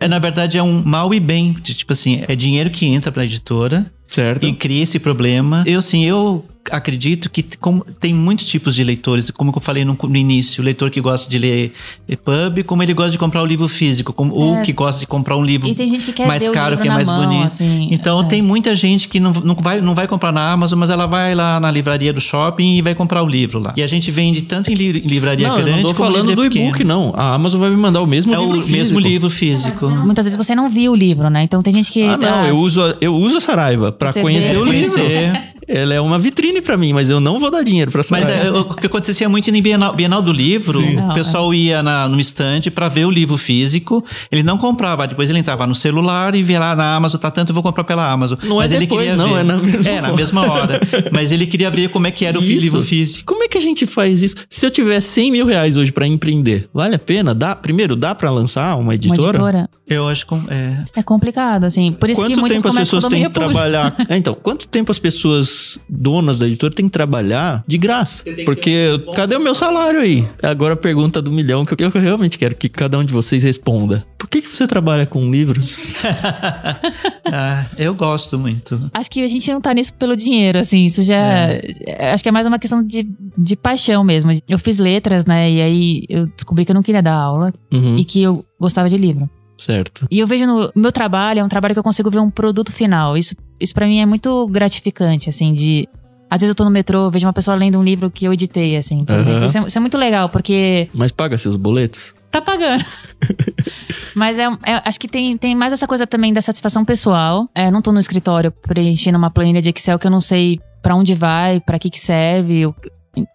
Na verdade, é um mal e bem. Tipo assim, é dinheiro que entra pra editora. Certo. E cria esse problema. Eu acredito que como tem muitos tipos de leitores, como eu falei no início, o leitor que gosta de ler EPUB, como ele gosta de comprar o livro físico, como o que gosta de comprar um livro tem gente que quer mais caro, que é mais mão, bonito. Assim, então tem muita gente que não vai comprar na Amazon, mas ela vai lá na livraria do shopping e vai comprar o livro lá. E a gente vende tanto em livraria grande, eu não tô falando do e-book, não. A Amazon vai me mandar o mesmo livro físico. Mesmo livro físico. Muitas vezes você não viu o livro, né? Então tem gente que... eu uso a Saraiva pra conhecer o livro. Ela é uma vitrine pra mim, mas eu não vou dar dinheiro pra Saraiva. Mas o que acontecia muito em Bienal do Livro, o pessoal ia no estande pra ver o livro físico, ele não comprava, depois ele entrava no celular e via lá na Amazon, tá tanto, eu vou comprar pela Amazon. Não mas é ele depois, queria não, ver. é na mesma hora. Na mesma hora. Mas ele queria ver como é que era o livro físico. Como é que a gente faz isso? Se eu tiver R$100 mil hoje pra empreender, vale a pena? Primeiro, dá pra lançar uma editora? Uma editora? Eu acho que é complicado, assim. Por isso que muitas as pessoas têm que trabalhar? Então, quanto tempo as pessoas donas da editora têm que trabalhar de graça? Porque cadê o meu salário aí? Agora a pergunta do milhão que eu realmente quero que cada um de vocês responda. Por que você trabalha com livros? Eu gosto muito. Acho que a gente não tá nisso pelo dinheiro, assim. Isso já... Acho que é mais uma questão de paixão mesmo. Eu fiz letras, né? E aí eu descobri que eu não queria dar aula. E que eu gostava de livro. Certo. E eu vejo no meu trabalho, é um trabalho que eu consigo ver um produto final. Isso pra mim é muito gratificante, assim, às vezes eu tô no metrô, vejo uma pessoa lendo um livro que eu editei, assim, por exemplo. Isso é muito legal, porque... Mas paga seus boletos? Tá pagando. Mas acho que tem mais essa coisa também da satisfação pessoal. Não tô no escritório preenchendo uma planilha de Excel que eu não sei pra onde vai, pra que serve...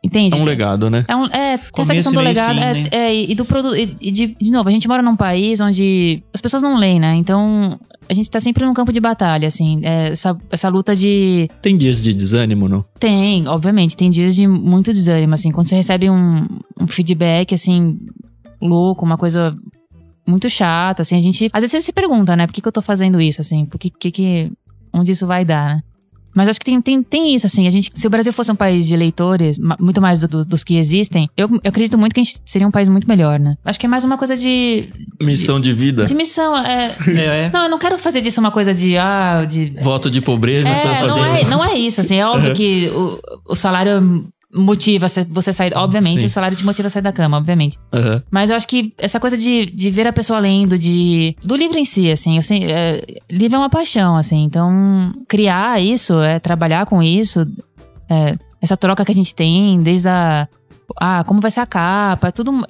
Entende? É um legado, né? Tem essa questão do legado. Fim, né? E do produto. E de novo, a gente mora num país onde as pessoas não leem, né? Então, a gente tá sempre num campo de batalha, assim. Essa luta de... Tem dias de desânimo, não? Tem, obviamente. Tem dias de muito desânimo, assim. Quando você recebe um feedback, assim, louco, uma coisa muito chata, assim. A gente... Às vezes você se pergunta, né? Por que eu tô fazendo isso, assim? Onde isso vai dar, né? Mas acho que tem isso, assim, se o Brasil fosse um país de leitores, muito mais dos que existem, eu acredito muito que a gente seria um país muito melhor, né? Acho que é mais uma coisa de... Missão de vida. De missão, Não, eu não quero fazer disso uma coisa de... Voto de pobreza, tá fazendo... Não é isso, assim, é óbvio que o salário... motiva você sair, obviamente. Sim. O salário te motiva a sair da cama, obviamente. Mas eu acho que essa coisa de ver a pessoa lendo, do livro em si, assim, livro é uma paixão, assim. Então, criar isso, trabalhar com isso, essa troca que a gente tem, desde como vai ser a capa, tudo,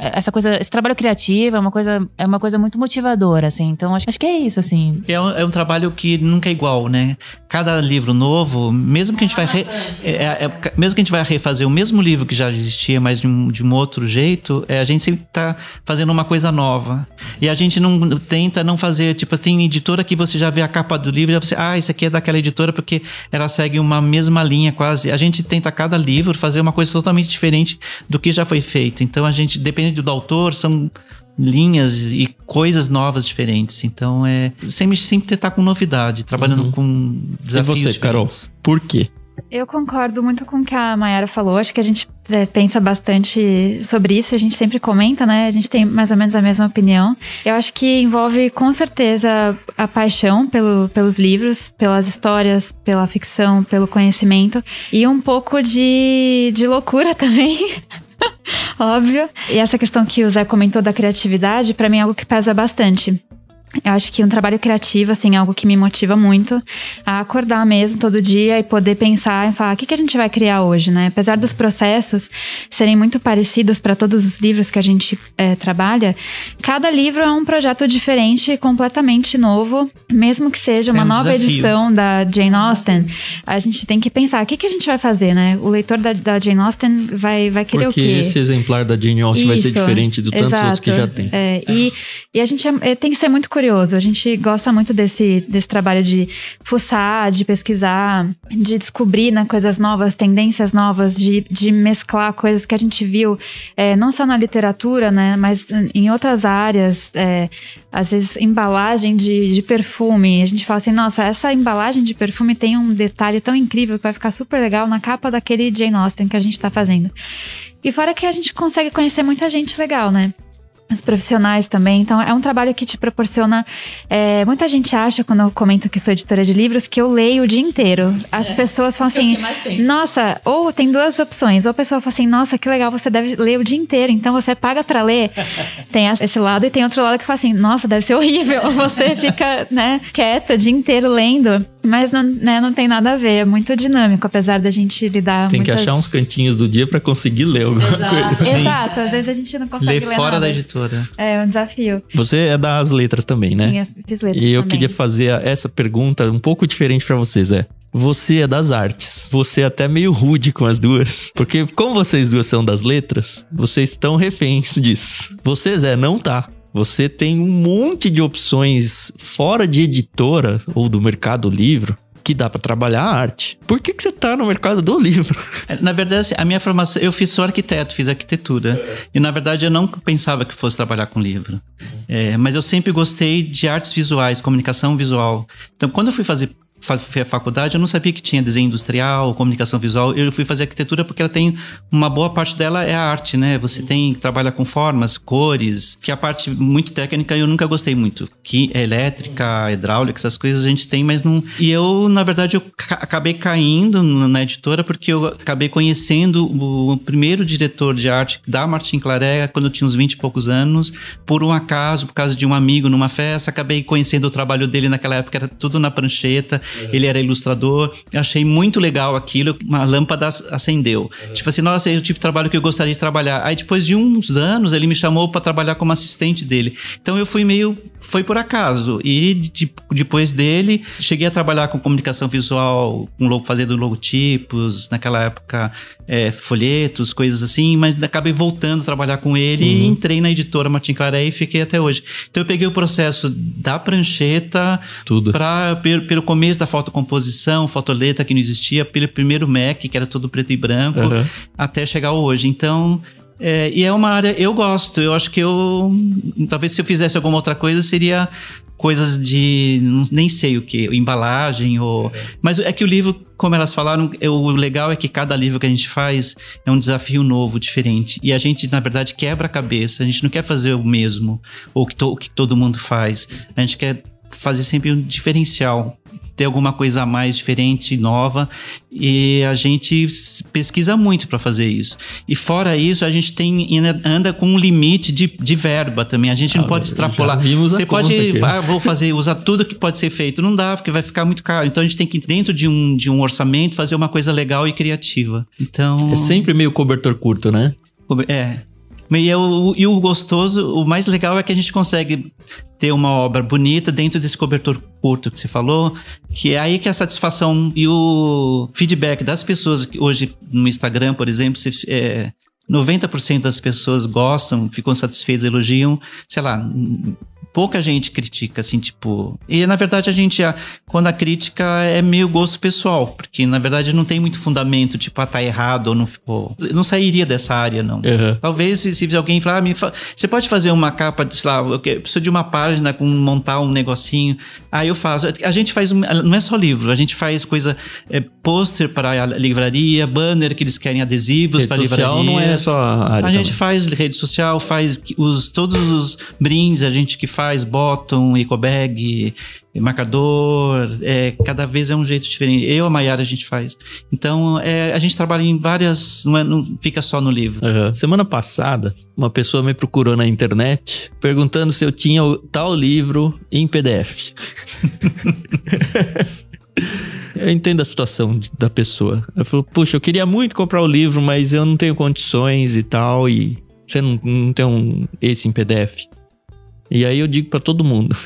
esse trabalho criativo é uma coisa muito motivadora, assim. Então, acho que é isso, assim. É um trabalho que nunca é igual, né? Cada livro novo, mesmo que a gente vai refazer o mesmo livro que já existia, mas de um outro jeito, a gente sempre tá fazendo uma coisa nova. E a gente tenta não fazer, tipo, tem editora que você já vê a capa do livro e já você, isso aqui é daquela editora porque ela segue uma mesma linha quase. A gente tenta cada livro fazer uma coisa totalmente diferente do que já foi feito. Então a gente, dependendo do autor, são linhas e coisas novas diferentes. Então sempre tentar com novidade, trabalhando com desafios. E você, Carol, por quê? Eu concordo muito com o que a Mayara falou. Acho que a gente pensa bastante sobre isso. A gente sempre comenta, né? A gente tem mais ou menos a mesma opinião. Eu acho que envolve, com certeza, a paixão pelos livros, pelas histórias, pela ficção, pelo conhecimento. E um pouco de loucura também. Óbvio. E essa questão que o Zé comentou da criatividade, pra mim é algo que pesa bastante. Eu acho que um trabalho criativo, assim, é algo que me motiva muito a acordar mesmo todo dia e poder pensar e falar, o que a gente vai criar hoje, né? Apesar dos processos serem muito parecidos para todos os livros que a gente trabalha, cada livro é um projeto diferente, completamente novo. Mesmo que seja uma nova edição da Jane Austen, a gente tem que pensar, o que a gente vai fazer, né? O leitor da Jane Austen vai querer o quê? Porque esse exemplar da Jane Austen vai ser diferente de tantos outros que já tem. E a gente tem que ser muito curioso. A gente gosta muito desse trabalho de fuçar, de pesquisar, de descobrir, né, coisas novas, tendências novas, de mesclar coisas que a gente viu, não só na literatura, né, mas em outras áreas, às vezes embalagem de perfume. A gente fala assim, nossa, essa embalagem de perfume tem um detalhe tão incrível que vai ficar super legal na capa daquele Jane Austen que a gente tá fazendo. E fora que a gente consegue conhecer muita gente legal, né? Os profissionais também. Então, é um trabalho que te proporciona... muita gente acha, quando eu comento que sou editora de livros, que eu leio o dia inteiro. As pessoas falam assim... Nossa, ou tem duas opções. Ou a pessoa fala assim, nossa, que legal, você deve ler o dia inteiro. Então, você paga pra ler. Tem esse lado. E tem outro lado que fala assim, nossa, deve ser horrível. Você fica, né, quieto o dia inteiro lendo. Mas não tem nada a ver. É muito dinâmico, apesar da gente lidar... Tem que achar uns cantinhos do dia pra conseguir ler alguma coisa. Exato. Às vezes a gente não consegue ler fora nada. Da editora. É um desafio. Você é das letras também, né? Sim, eu fiz letras E eu também. queria fazer essa pergunta um pouco diferente pra vocês, Você é das artes. Você é até meio rude com as duas. Porque como vocês duas são das letras, vocês estão reféns disso. Você, Zé, não tá. Você tem um monte de opções fora de editora ou do mercado livro que dá pra trabalhar a arte. Por que você tá no mercado do livro? Na verdade, a minha formação... Eu sou arquiteto, fiz arquitetura. E, na verdade, eu não pensava que fosse trabalhar com livro. Mas eu sempre gostei de artes visuais, comunicação visual. Então, quando eu fui fazer faculdade, eu não sabia que tinha desenho industrial, comunicação visual. Eu fui fazer arquitetura porque ela tem... Uma boa parte dela é a arte, né? Você trabalha com formas, cores, que a parte muito técnica eu nunca gostei muito. Que é elétrica, hidráulica, essas coisas a gente tem, mas não... E eu, na verdade, acabei caindo na editora porque eu acabei conhecendo o primeiro diretor de arte da Martin Claret quando eu tinha uns 20 e poucos anos. Por um acaso, por causa de um amigo numa festa, acabei conhecendo o trabalho dele naquela época, era tudo na prancheta. Ele era ilustrador, eu achei muito legal aquilo, uma lâmpada acendeu. Tipo assim, nossa, é o tipo de trabalho que eu gostaria de trabalhar. Aí depois de uns anos, ele me chamou para trabalhar como assistente dele. Então eu fui foi por acaso. E depois dele, cheguei a trabalhar com comunicação visual, fazendo logotipos, naquela época, folhetos, coisas assim, mas acabei voltando a trabalhar com ele e entrei na editora Martin Claret e fiquei até hoje. Então eu peguei o processo da prancheta, tudo, pelo começo da fotocomposição, fotoleta que não existia, pelo primeiro Mac, que era todo preto e branco, até chegar hoje. Então, e é uma área, eu gosto, eu acho que talvez se eu fizesse alguma outra coisa, seria coisas de, nem sei o que, embalagem, mas é que o livro, como elas falaram, o legal é que cada livro que a gente faz é um desafio novo, diferente. E a gente, na verdade, quebra a cabeça, a gente não quer fazer o mesmo, ou o que todo mundo faz, a gente quer fazer sempre um diferencial, ter alguma coisa a mais diferente, nova, e a gente pesquisa muito para fazer isso. E fora isso, a gente anda com um limite de verba também, a gente não pode extrapolar. Você pode, usar tudo que pode ser feito, não dá, porque vai ficar muito caro. Então a gente tem que, dentro de um orçamento, fazer uma coisa legal e criativa. Então... É sempre meio cobertor curto, né? E o gostoso, o mais legal é que a gente consegue ter uma obra bonita dentro desse cobertor curto que você falou, que é aí que a satisfação e o feedback das pessoas que hoje no Instagram, por exemplo, 90% das pessoas gostam, ficam satisfeitas, elogiam, sei lá, pouca gente critica, assim, tipo... E, na verdade, quando a crítica é meio gosto pessoal, porque, na verdade, não tem muito fundamento, tipo, tá errado ou não ficou... Eu não sairia dessa área, não. Talvez, se alguém falar, você pode fazer uma capa, sei lá, eu preciso de uma página com montar um negocinho. Aí eu faço. A gente faz, não é só livro, a gente faz coisa, pôster para a livraria, banner que eles querem, adesivos para a livraria. Rede social não é só a área. A gente faz rede social, faz todos os brindes, a gente que faz faz bottom, ecobag, marcador, cada vez é um jeito diferente. Eu e a Mayara a gente faz. Então, a gente trabalha em várias, não fica só no livro. Semana passada, uma pessoa me procurou na internet perguntando se eu tinha tal livro em PDF. Eu entendo a situação da pessoa. Ela falou, puxa, eu queria muito comprar o livro, mas eu não tenho condições e tal, e você não tem esse em PDF? E aí eu digo pra todo mundo,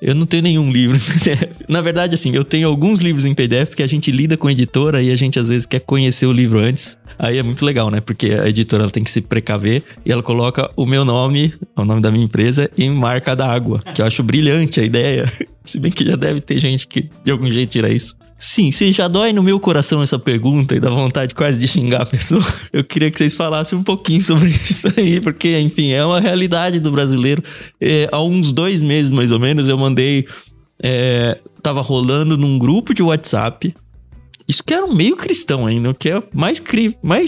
eu não tenho nenhum livro em PDF. Na verdade, assim, eu tenho alguns livros em PDF, porque a gente lida com a editora e a gente às vezes quer conhecer o livro antes. Aí é muito legal, né? Porque a editora ela tem que se precaver e ela coloca o meu nome, o nome da minha empresa, em marca d'água, que eu acho brilhante a ideia. Se bem que já deve ter gente que de algum jeito tira isso. Sim, se já dói no meu coração essa pergunta e dá vontade quase de xingar a pessoa, eu queria que vocês falassem um pouquinho sobre isso aí, porque, enfim, é uma realidade do brasileiro. Há uns 2 meses, mais ou menos, eu mandei... tava rolando num grupo de WhatsApp. Isso que era um meio cristão ainda, o que é mais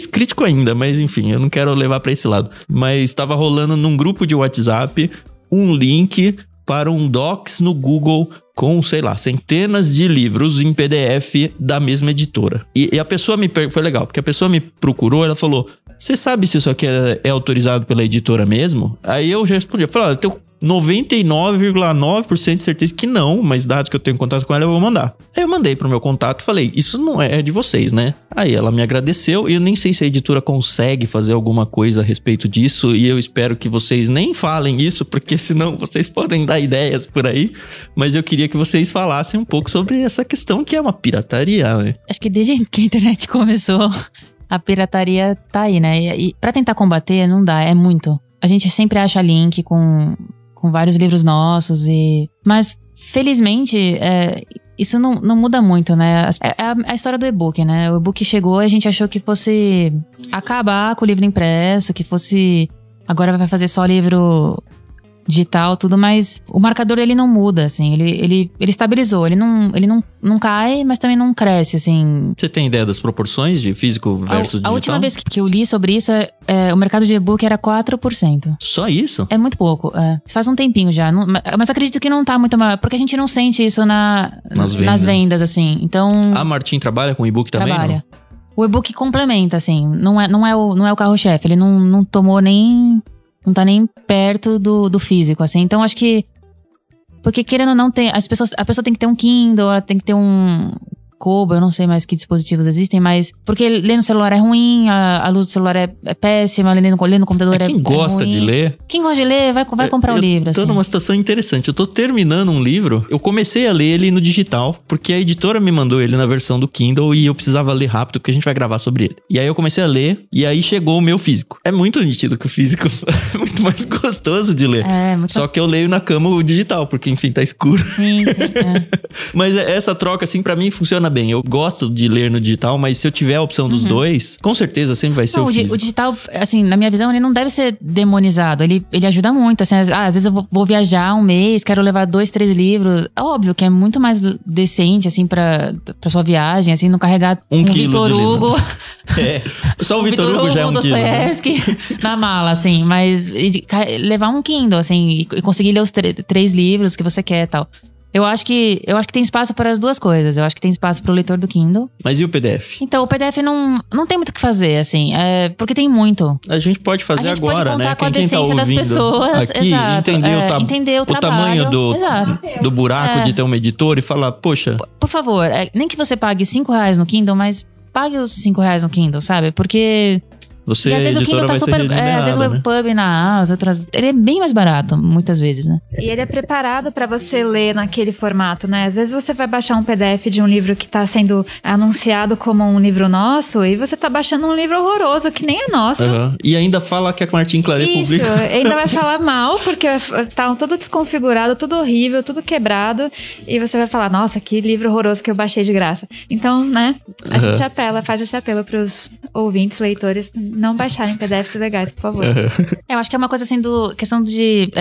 crítico ainda, mas enfim, eu não quero levar pra esse lado. Mas tava rolando num grupo de WhatsApp um link para um Docs no Google com, sei lá, centenas de livros em PDF da mesma editora. E a pessoa foi legal, porque a pessoa me procurou, ela falou, você sabe se isso aqui é autorizado pela editora mesmo? Aí eu já respondi, eu falei, eu tenho 99,9% de certeza que não, mas dados que eu tenho em contato com ela eu vou mandar. Aí eu mandei pro meu contato e falei, isso não é de vocês, né? Aí ela me agradeceu e eu nem sei se a editora consegue fazer alguma coisa a respeito disso e eu espero que vocês nem falem isso, porque senão vocês podem dar ideias por aí, mas eu queria que vocês falassem um pouco sobre essa questão que é uma pirataria, né? Acho que desde que a internet começou, a pirataria tá aí, né? E pra tentar combater, não dá, é muito. A gente sempre acha link com vários livros nossos mas felizmente isso não muda muito, né? É a história do e-book, né? O e-book chegou e a gente achou que fosse acabar com o livro impresso, que fosse agora vai fazer só livro digital, tudo, mas o marcador ele não muda, assim, ele estabilizou, ele não cai, mas também não cresce, assim. Você tem ideia das proporções de físico versus digital? A última vez que eu li sobre isso, o mercado de e-book era 4%. Só isso? É muito pouco, faz um tempinho já, mas acredito que não tá muito mal, porque a gente não sente isso nas vendas, assim, então... A Martim trabalha com e-book também? Trabalha. Não? O e-book complementa, assim, não é o carro-chefe, ele não tomou nem... Não tá nem perto do físico, assim. Então, acho que... Porque querendo ou não, a pessoa tem que ter um Kindle, ela tem que ter um Kobo, eu não sei mais que dispositivos existem, mas... Porque ler no celular é ruim, a luz do celular é péssima, ler no computador é ruim. Quem gosta de ler... Quem gosta de ler, vai comprar o livro, assim. Eu tô numa situação interessante. Eu tô terminando um livro, eu comecei a ler ele no digital, porque a editora me mandou ele na versão do Kindle e eu precisava ler rápido, porque a gente vai gravar sobre ele. E aí eu comecei a ler, e aí chegou o meu físico. É muito nítido que o físico é muito mais gostoso de ler. Só que eu leio na cama o digital, porque enfim, tá escuro. Sim. Mas essa troca, assim, pra mim funciona bem. Eu gosto de ler no digital, mas se eu tiver a opção dos dois, com certeza sempre vai ser o físico. O digital, assim, na minha visão, ele não deve ser demonizado. Ele ajuda muito, assim, às vezes eu vou viajar um mês, quero levar 2, 3 livros. É óbvio que é muito mais decente, assim, pra sua viagem, assim, não carregar um Vitor Hugo. Só o Vitor Hugo já é 1 quilo. Na mala, assim, mas levar um Kindle, assim, e conseguir ler os 3 livros que você quer e tal. Eu acho que tem espaço para as duas coisas. Eu acho que tem espaço para o leitor do Kindle. Mas e o PDF? Então, o PDF não tem muito o que fazer, assim. Porque tem muito. A gente pode fazer agora, pode né? Com a decência das pessoas. Aqui, exato, entender o tamanho do buraco de ter uma editora e falar, poxa... Por favor, nem que você pague R$5 no Kindle, mas pague os R$5 no Kindle, sabe? Porque... Você, e às vezes o Kindle tá super... às vezes o EPUB as outras... Ele é bem mais barato, muitas vezes, né? E ele é preparado pra você ler naquele formato, né? Às vezes você vai baixar um PDF de um livro que tá sendo anunciado como um livro nosso e você tá baixando um livro horroroso que nem é nosso. E ainda fala que a Martim Claret publica. Isso, ainda vai falar mal porque tá tudo desconfigurado, tudo horrível, tudo quebrado. E você vai falar, nossa, que livro horroroso que eu baixei de graça. Então, né? A gente faz esse apelo pros ouvintes, leitores... Não baixarem PDFs legais, por favor. Eu acho que é uma coisa assim questão de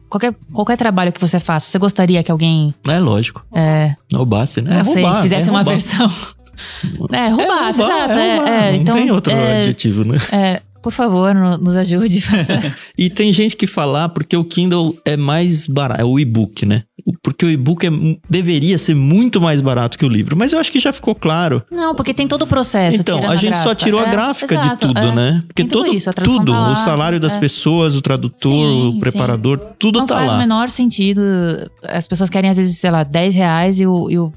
qualquer trabalho que você faça, você gostaria que alguém... lógico. Roubasse, né? Não sei, fizesse uma versão. Roubasse, exato. Não então, tem outro adjetivo, né? por favor, nos ajude. E tem gente que fala, porque o Kindle é mais barato, é o e-book, né? Porque o e-book deveria ser muito mais barato que o livro. Mas eu acho que já ficou claro. Não, porque tem todo o processo. Então, a gente só tirou a gráfica de tudo, né? Porque tudo isso, tudo, o salário das pessoas, o tradutor, o preparador, tudo tá lá. Não faz o menor sentido. As pessoas querem, às vezes, sei lá, R$10 e o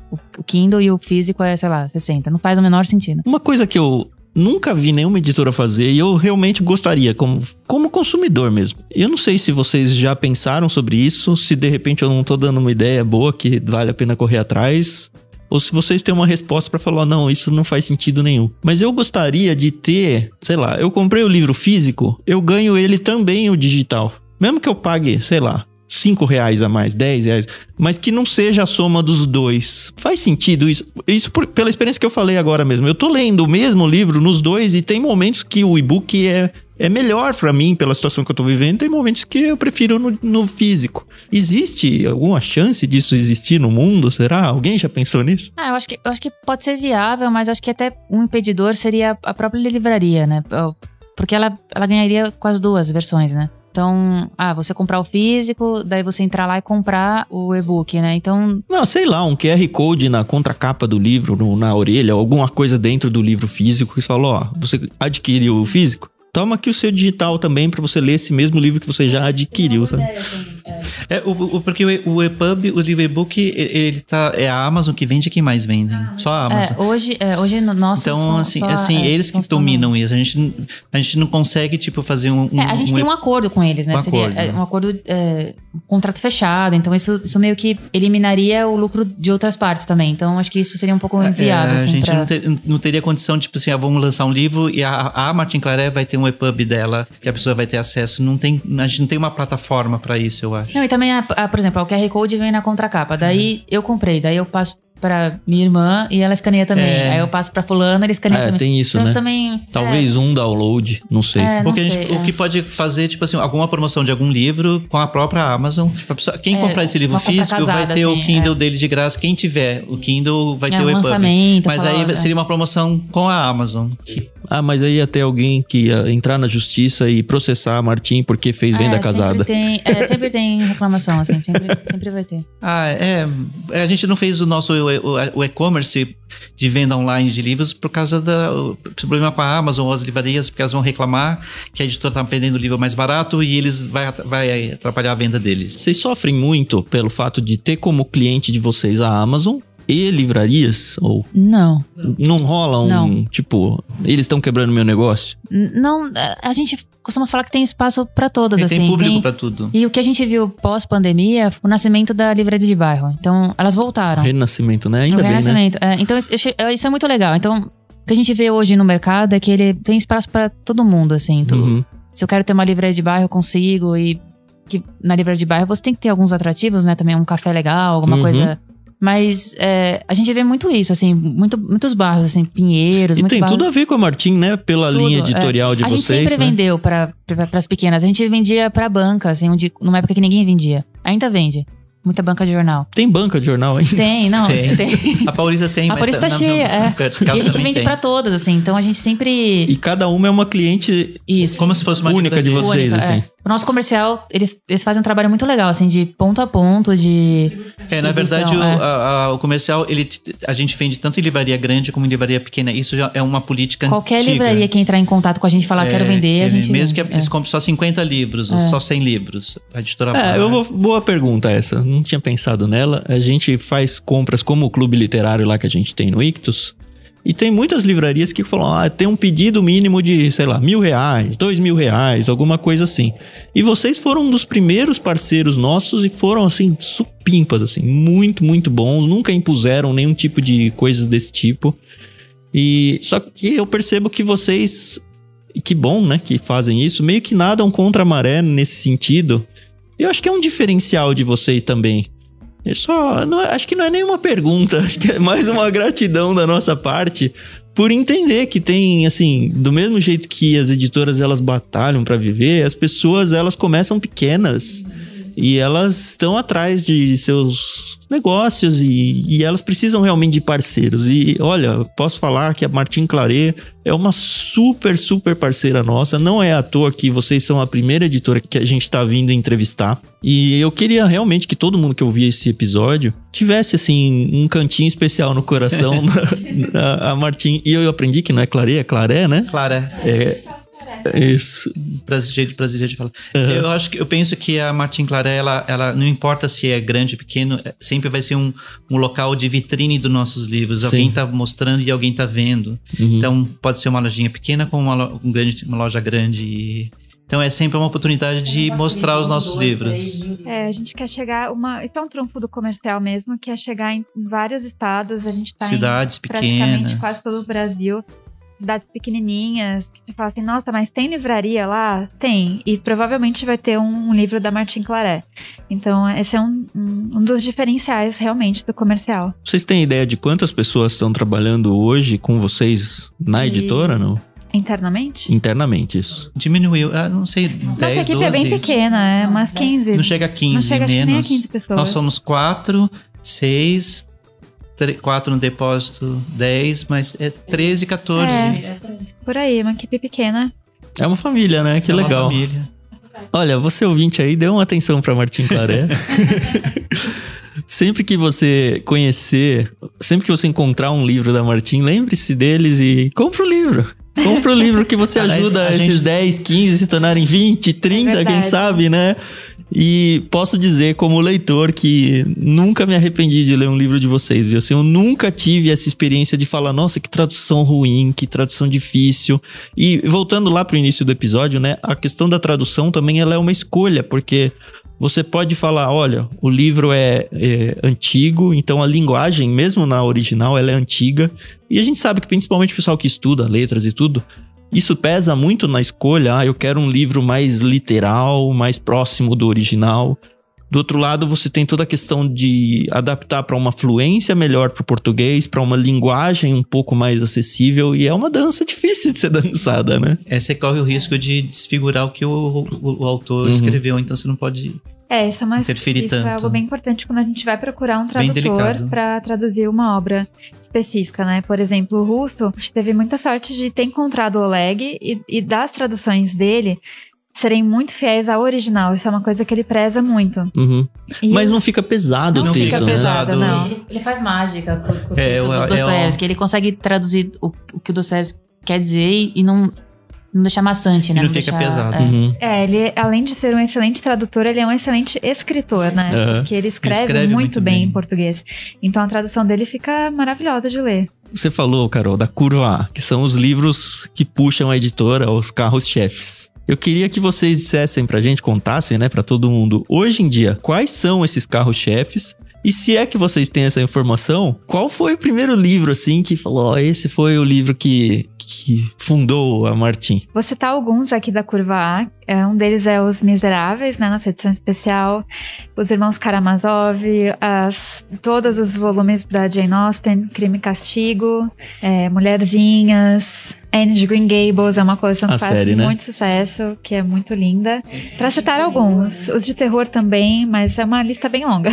Kindle e o físico é, sei lá, 60. Não faz o menor sentido. Uma coisa que eu nunca vi nenhuma editora fazer e eu realmente gostaria, como consumidor mesmo. Eu não sei se vocês já pensaram sobre isso, se de repente eu não tô dando uma ideia boa que vale a pena correr atrás, ou se vocês têm uma resposta pra falar, não, isso não faz sentido nenhum. Mas eu gostaria de ter, sei lá, eu comprei o livro físico, eu ganho ele também o digital. Mesmo que eu pague, sei lá, R$5 a mais, R$10, mas que não seja a soma dos dois. Faz sentido isso? Isso pela experiência que eu falei agora mesmo. Eu tô lendo o mesmo livro nos dois e tem momentos que o e-book é melhor pra mim, pela situação que eu tô vivendo. Tem momentos que eu prefiro no físico. Existe alguma chance disso existir no mundo? Será? Alguém já pensou nisso? Eu acho que pode ser viável, mas acho que até um impedidor seria a própria livraria, né? Porque ela ganharia com as duas versões, né? Então, você comprar o físico, daí você entrar lá e comprar o e-book, né? Então... Não, sei lá, um QR Code na contracapa do livro, na orelha, alguma coisa dentro do livro físico que fala, você adquiriu o físico? Toma aqui o seu digital também pra você ler esse mesmo livro que você já adquiriu, sabe? Porque o EPUB, o livro e-book, ele tá... É a Amazon que vende, quem mais vende? Só a Amazon. Hoje nosso... Então, eles que dominam isso. A gente não consegue, tipo, fazer a gente tem um acordo com eles, né? Um acordo, um contrato fechado. Então, isso meio que eliminaria o lucro de outras partes também. Então, acho que isso seria um pouco inviável, assim, a gente não teria condição, tipo assim, vamos lançar um livro e a Martin Claret vai ter um EPUB dela, que a pessoa vai ter acesso. A gente não tem uma plataforma pra isso, eu acho. Não, e também, por exemplo, o QR Code vem na contracapa. Daí eu comprei, daí eu passo pra minha irmã e ela escaneia também. Aí eu passo pra fulana, ele escaneia também. Tem isso, então, né? Também, talvez um download, não sei. O que pode fazer, tipo assim, alguma promoção de algum livro com a própria Amazon. Tipo, a pessoa, quem comprar esse livro físico vai ter o Kindle dele de graça. Quem tiver o Kindle vai ter o EPUB. Mas aí seria uma promoção com a Amazon. Mas aí ia ter alguém que ia entrar na justiça e processar a Martin porque fez venda casada. Sempre tem reclamação, assim, sempre vai ter. A gente não fez o nosso o e-commerce de venda online de livros por causa do problema com a Amazon ou as livrarias, porque elas vão reclamar que a editora tá vendendo o livro mais barato e eles vai atrapalhar a venda deles. Vocês sofrem muito pelo fato de ter como cliente de vocês a Amazon e livrarias? Ou não rola tipo, eles estão quebrando meu negócio? Não, a gente costuma falar que tem espaço pra todas, assim. Tem público pra tudo. E o que a gente viu pós-pandemia, o nascimento da livraria de bairro. Então, elas voltaram. Renascimento, né? Ainda bem, né? Então, isso é muito legal. Então, o que a gente vê hoje no mercado é que ele tem espaço pra todo mundo, assim. Se eu quero ter uma livraria de bairro, eu consigo. E que na livraria de bairro você tem que ter alguns atrativos, né? Também um café legal, alguma coisa... Mas a gente vê muito isso, assim, muitos bairros, assim, Pinheiros. E tem tudo a ver com a Martin, né? Pela linha editorial de vocês. A gente sempre vendeu para as pequenas. A gente vendia pra banca, assim, numa época que ninguém vendia. Ainda vende. Muita banca de jornal. Tem banca de jornal ainda? Tem. A Paulista tem. A Paulista tá cheia, E a gente vende pra todas, assim. Então a gente sempre... E cada uma é uma cliente como se fosse uma única de vocês, assim. O nosso comercial, eles fazem um trabalho muito legal, assim, de ponto a ponto, de na verdade, o comercial, a gente vende tanto em livraria grande como em livraria pequena. Isso já é uma política Qualquer antiga. livraria que entrar em contato com a gente e falar, quero vender, a gente... Mesmo que eles comprem só 50 livros, ou só 100 livros. A editora boa pergunta essa. Não tinha pensado nela. A gente faz compras como o clube literário lá que a gente tem no Ictus. E tem muitas livrarias que falam, tem um pedido mínimo de, sei lá, R$1.000, R$2.000, alguma coisa assim. E vocês foram um dos primeiros parceiros nossos e foram, assim, supimpas, assim, muito, muito bons. Nunca impuseram nenhum tipo de coisas desse tipo. E só que eu percebo que vocês, que bom, né, que fazem isso, meio que nadam contra a maré nesse sentido. E eu acho que é um diferencial de vocês também. Acho que não é nenhuma pergunta, acho que é mais uma gratidão da nossa parte por entender que tem, assim, do mesmo jeito que as editoras elas batalham pra viver, as pessoas elas começam pequenas E elas estão atrás de seus negócios e elas precisam realmente de parceiros. E olha, posso falar que a Martin Claret é uma super, super parceira nossa. Não é à toa que vocês são a primeira editora que a gente está vindo entrevistar. E eu queria realmente que todo mundo que ouvia esse episódio tivesse, assim, um cantinho especial no coração a Martin. E eu aprendi que não é Claret, é Claret, né? Claret. Isso. Brasileiro de falar. Eu penso que a Martin Claret, ela não importa se é grande ou pequeno, sempre vai ser um local de vitrine dos nossos livros. Sim. Alguém tá mostrando e alguém tá vendo. Então, pode ser uma lojinha pequena como uma loja grande. Então, é sempre uma oportunidade de mostrar os nossos livros. A gente quer chegar... Isso é um trunfo do comercial mesmo, que é chegar em vários estados. A gente tá cidades em praticamente quase todo o Brasil. Cidades pequenininhas, que você fala assim, nossa, mas tem livraria lá? Tem. E provavelmente vai ter um livro da Martin Claret. Então, esse é um dos diferenciais, realmente, do comercial. Vocês têm ideia de quantas pessoas estão trabalhando hoje com vocês na editora, não? Internamente? Internamente, isso. Diminuiu, não sei, 10, nossa equipe 12. É bem pequena, umas 15. Não chega a 15, não chega, menos. Nem a 15 pessoas. Nós somos 4, 6... 4 no depósito, 10, mas é 13, 14. Por aí, uma equipe pequena. É uma família, né? Que legal. Uma família. Olha, você ouvinte aí, dê uma atenção pra Martin Claret. Sempre que você conhecer, sempre que você encontrar um livro da Martin, lembre-se deles e compra o livro. Compra o livro que você ajuda esses 10, 15 se tornarem 20, 30, quem sabe, né? E posso dizer como leitor que nunca me arrependi de ler um livro de vocês, viu? Assim, eu nunca tive essa experiência de falar, nossa, que tradução ruim, que tradução difícil. E voltando lá pro início do episódio, né? A questão da tradução também ela é uma escolha, porque você pode falar, olha, o livro é antigo, então a linguagem, mesmo na original, ela é antiga. E a gente sabe que principalmente o pessoal que estuda letras e tudo, isso pesa muito na escolha. Eu quero um livro mais literal, mais próximo do original. Do outro lado, você tem toda a questão de adaptar para uma fluência melhor para o português, para uma linguagem um pouco mais acessível. E é uma dança difícil de ser dançada, né? Você corre o risco de desfigurar o que o autor escreveu, então você não pode interferir tanto. Isso é algo bem importante quando a gente vai procurar um tradutor para traduzir uma obra específica, né? Por exemplo, o russo, a gente teve muita sorte de ter encontrado o Oleg e das traduções dele serem muito fiéis ao original. Isso é uma coisa que ele preza muito. Mas não fica pesado. Não fica pesado, não. Ele faz mágica com o Dostoiévski. Ele consegue traduzir o que o Dostoiévski quer dizer e não deixar maçante, né? E não fica pesado. Ele, além de ser um excelente tradutor, ele é um excelente escritor, né? Porque ele escreve muito bem em português. Então a tradução dele fica maravilhosa de ler. Você falou, Carol, da Curva A, que são os livros que puxam a editora, os carros-chefes. Eu queria que vocês dissessem pra gente, contassem, né, pra todo mundo, hoje em dia, quais são esses carros-chefes? E se é que vocês têm essa informação, qual foi o primeiro livro, assim, que falou, esse foi o livro que fundou a Martin? Vou citar alguns aqui da Curva A. Um deles é Os Miseráveis, né, nossa edição especial. Os Irmãos Karamazov, todos os volumes da Jane Austen, Crime e Castigo, Mulherzinhas, Anne de Green Gables, é uma coleção que faz muito sucesso, que é muito linda. Pra citar alguns, os de terror também, mas é uma lista bem longa.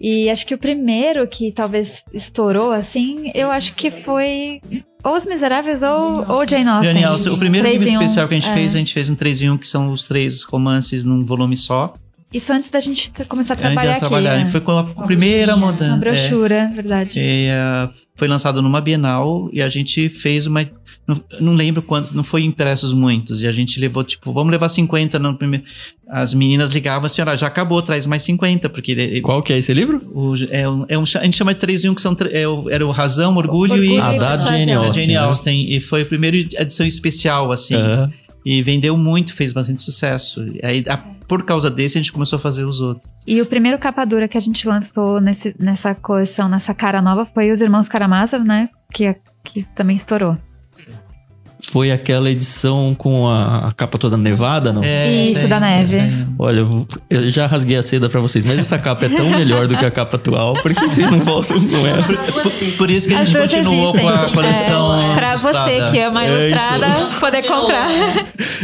E acho que o primeiro que talvez estourou, assim, eu acho que foi ou Os Miseráveis ou Jane Austen. Jane Austen. O primeiro livro especial que a gente fez um 3 em 1, que são os 3 romances num volume só. Isso antes da gente começar a trabalhar aqui. Né? Foi com a primeira mudança. Uma brochura, verdade. Foi lançado numa Bienal e a gente fez uma... Não lembro quanto, não foi impressos muitos. E a gente levou, vamos levar 50 no primeiro... As meninas ligavam, senhora, já acabou, traz mais 50. Porque qual que é esse livro? A gente chama de 3 em 1, que era o Razão, Orgulho e... da Jane Austen. Jane Austen. E foi a primeira edição especial, assim. E vendeu muito, fez bastante sucesso. E aí, por causa desse, a gente começou a fazer os outros. E o primeiro capa dura que a gente lançou nessa coleção, nessa cara nova, foi Os Irmãos Karamazov, né? Que também estourou. Foi aquela edição com a capa toda nevada, não? Isso, da neve. Olha, eu já rasguei a seda pra vocês, mas essa capa é tão melhor do que a capa atual. Por que vocês não voltam com ela? Por isso que a gente continuou com a coleção pra ilustrada. Você que ama a ilustrada, poder comprar.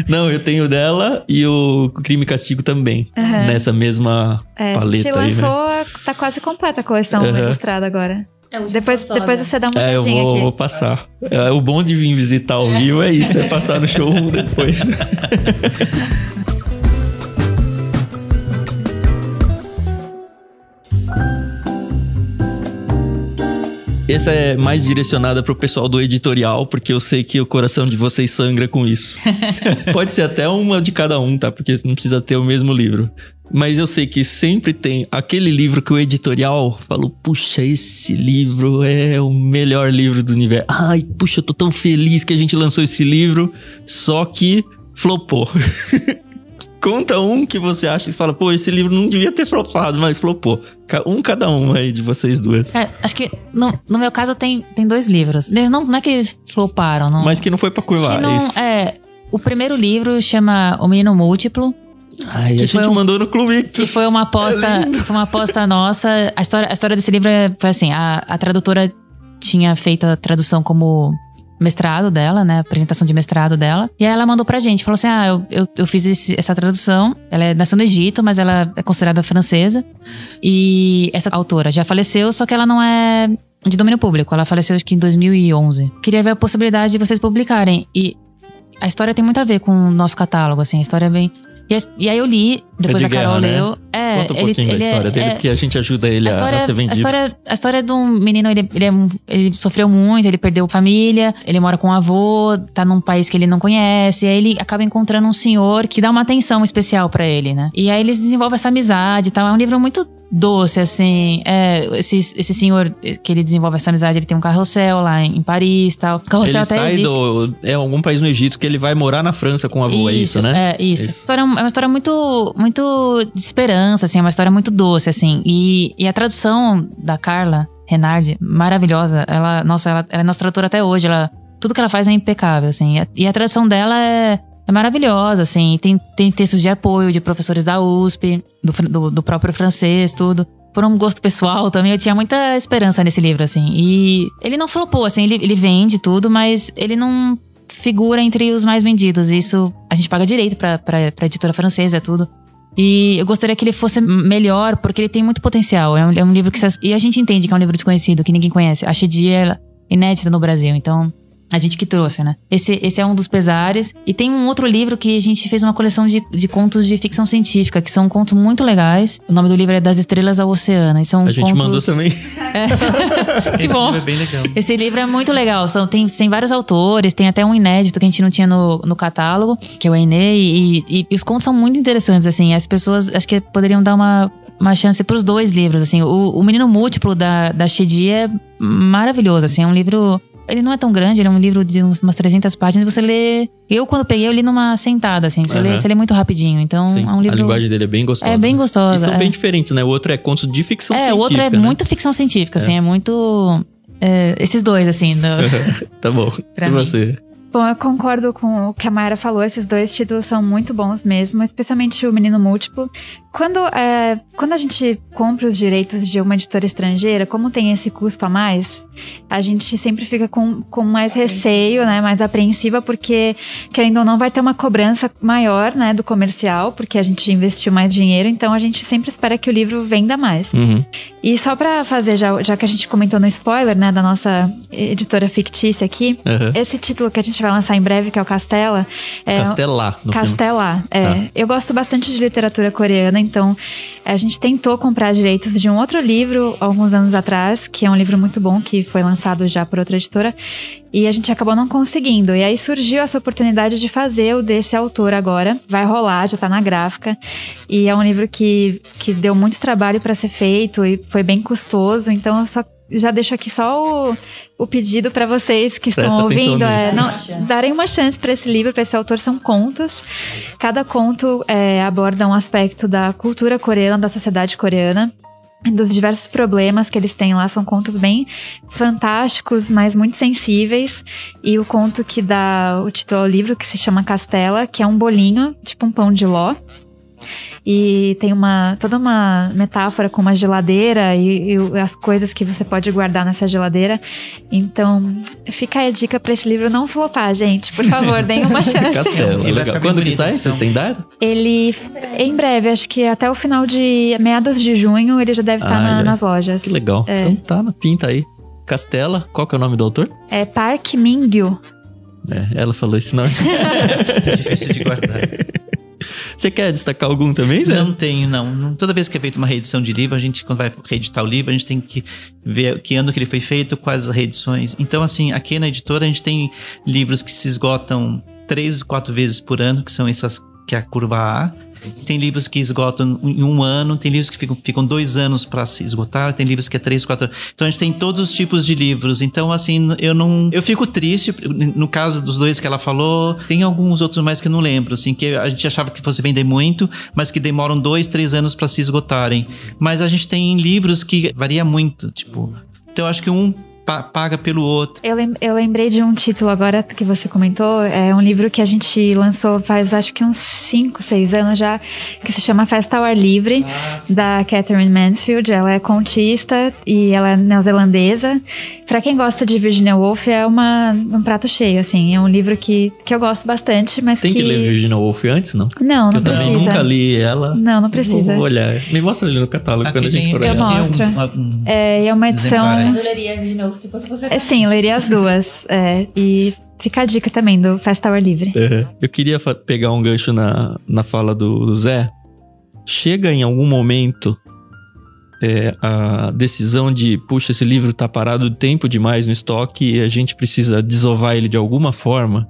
Não, eu tenho dela e o Crime e Castigo também. Nessa mesma paleta aí. A gente lançou, tá quase completa a coleção ilustrada agora. Depois você dá uma olhadinha eu vou passar. O bom de vir visitar ao vivo é isso, é passar no show depois. Essa é mais direcionada pro pessoal do editorial, porque eu sei que o coração de vocês sangra com isso. Pode ser até uma de cada um, tá? Porque não precisa ter o mesmo livro. Mas eu sei que sempre tem aquele livro que o editorial falou: puxa, esse livro é o melhor livro do universo. Ai, puxa, eu tô tão feliz que a gente lançou esse livro, só que flopou. Conta um que você acha e fala: pô, esse livro não devia ter flopado, mas flopou. Cada um aí de vocês duas. Acho que no meu caso tem 2 livros. Eles não é que eles floparam, não. Mas que não foi pra curvar, isso. O primeiro livro chama O Menino Múltiplo. Ai, a gente mandou no Clube. Que foi uma aposta nossa. A história desse livro foi assim: a tradutora tinha feito a tradução como mestrado dela, né? Apresentação de mestrado dela. E aí ela mandou pra gente, falou assim: eu fiz essa tradução. Ela nasceu no Egito, mas ela é considerada francesa. E essa autora já faleceu, só que ela não é de domínio público. Ela faleceu acho que em 2011. Queria ver a possibilidade de vocês publicarem. E a história tem muito a ver com o nosso catálogo, assim. A história é bem... E aí eu li, depois a Carol leu. Conta um pouquinho da história dele, porque a gente ajuda ele a ser vendido. A história de um menino, ele sofreu muito, ele perdeu família, ele mora com um avô, tá num país que ele não conhece, e aí ele acaba encontrando um senhor que dá uma atenção especial pra ele, né? E aí eles desenvolvem essa amizade e tal. É um livro muito doce, assim. Esse senhor que ele desenvolve essa amizade, ele tem um carrossel lá em Paris e tal. Carrossel ele até sai existe. É algum país no Egito que ele vai morar na França com o avô, é isso, né? Isso. É uma história muito, muito de esperança, assim. É uma história muito doce, assim. E a tradução da Carla Renardi, maravilhosa. Ela é nossa tradutora até hoje. Tudo que ela faz é impecável, assim. E a tradução dela é maravilhosa, assim. Tem textos de apoio de professores da USP, do próprio francês, tudo. Por um gosto pessoal também, eu tinha muita esperança nesse livro, assim. E ele não flopou, assim, ele vende tudo, mas ele não figura entre os mais vendidos. Isso a gente paga direito pra editora francesa, tudo. E eu gostaria que ele fosse melhor, porque ele tem muito potencial. É um livro que... E a gente entende que é um livro desconhecido, que ninguém conhece. A Chedi é inédita no Brasil, então... A gente que trouxe, né? Esse é um dos pesares. E tem um outro livro que a gente fez uma coleção de contos de ficção científica, que são contos muito legais. O nome do livro é Das Estrelas ao Oceano. E são a gente mandou também. Que bom. Esse livro é bem legal. Esse livro é muito legal. Tem vários autores, tem até um inédito que a gente não tinha no catálogo, que é o Enê. E os contos são muito interessantes, assim. As pessoas acho que poderiam dar uma chance pros 2 livros, assim. O Menino Múltiplo da Chedi é maravilhoso, assim. É um livro... Ele não é tão grande, ele é um livro de umas 300 páginas. Você lê... Eu, quando peguei, eu li numa sentada, assim. Você lê muito rapidinho. Então, sim, é um livro... A linguagem dele é bem gostosa. É bem gostosa. E são bem diferentes, né? O outro é contos de ficção científica, o outro é muito ficção científica, assim. É muito... esses 2, assim. Tá bom. E você? Bom, eu concordo com o que a Mayra falou. Esses 2 títulos são muito bons mesmo. Especialmente o Menino Múltiplo. Quando a gente compra os direitos de uma editora estrangeira, como tem esse custo a mais, a gente sempre fica com mais receio, né? Mais apreensiva, porque, querendo ou não, vai ter uma cobrança maior, né? Do comercial, porque a gente investiu mais dinheiro, então a gente sempre espera que o livro venda mais. Uhum. E só pra fazer, já que a gente comentou no spoiler, né? Da nossa editora fictícia aqui, esse título que a gente vai lançar em breve, que é o Castela... Castelá, no Castela, Tá. Eu gosto bastante de literatura coreana, então a gente tentou comprar direitos de um outro livro alguns anos atrás, que é um livro muito bom, que foi lançado já por outra editora, e a gente acabou não conseguindo. E aí surgiu essa oportunidade de fazer o desse autor agora. Vai rolar, já tá na gráfica. E é um livro que deu muito trabalho para ser feito e foi bem custoso, então eu só... Já deixo aqui só o pedido para vocês que estão ouvindo, darem uma chance para esse livro, para esse autor. São contos. Cada conto aborda um aspecto da cultura coreana, da sociedade coreana. dos diversos problemas que eles têm lá. São contos bem fantásticos, mas muito sensíveis. E o conto que dá o título ao livro, que se chama Castela, que é um bolinho, tipo um pão de ló. E tem toda uma metáfora com uma geladeira e as coisas que você pode guardar nessa geladeira. Então, fica aí a dica pra esse livro não flopar, gente. Por favor, deem uma chance. Castelo, legal. Quando que sai? Vocês têm data? Ele, em breve, acho que até o final de meados de junho, ele já deve estar nas lojas. Que legal. Então tá na pinta aí. Castela, qual que é o nome do autor? É Park Min-gyu. Ela falou esse nome. É difícil de guardar. Você quer destacar algum também, Zé? Não tenho, não. Toda vez que é feita uma reedição de livro, a gente, quando vai reeditar o livro, a gente tem que ver que ano que ele foi feito, quais as reedições. Então, assim, aqui na editora a gente tem livros que se esgotam 3, 4 vezes por ano, que são essas, que é a curva A. Tem livros que esgotam em 1 ano, tem livros que ficam 2 anos para se esgotar, tem livros que é 3, 4 anos. Então a gente tem todos os tipos de livros. Então, assim, eu fico triste, no caso dos 2 que ela falou, tem alguns outros mais que eu não lembro, assim, que a gente achava que fosse vender muito, mas que demoram 2, 3 anos para se esgotarem. Mas a gente tem livros que varia muito, tipo. Então eu acho que um paga pelo outro. Eu lembrei de um título agora que você comentou. É um livro que a gente lançou faz acho que uns 5, 6 anos já, que se chama Festa ao Ar Livre, da Catherine Mansfield. Ela é contista e ela é neozelandesa. Pra quem gosta de Virginia Woolf, é um prato cheio, assim. É um livro que eu gosto bastante, mas Tem que ler Virginia Woolf antes, não? Não eu precisa. Eu também nunca li ela. Não precisa. Vou olhar. Me mostra ali no catálogo quando a gente for olhar. Eu mostro. É uma edição... Mas eu leria Virginia Woolf se fosse você. Sim, leria as duas. E fica a dica também do Festa ao Ar Livre. Eu queria pegar um gancho na fala do Zé. Chega em algum momento a decisão de, puxa, esse livro tá parado tempo demais no estoque e a gente precisa desovar ele de alguma forma.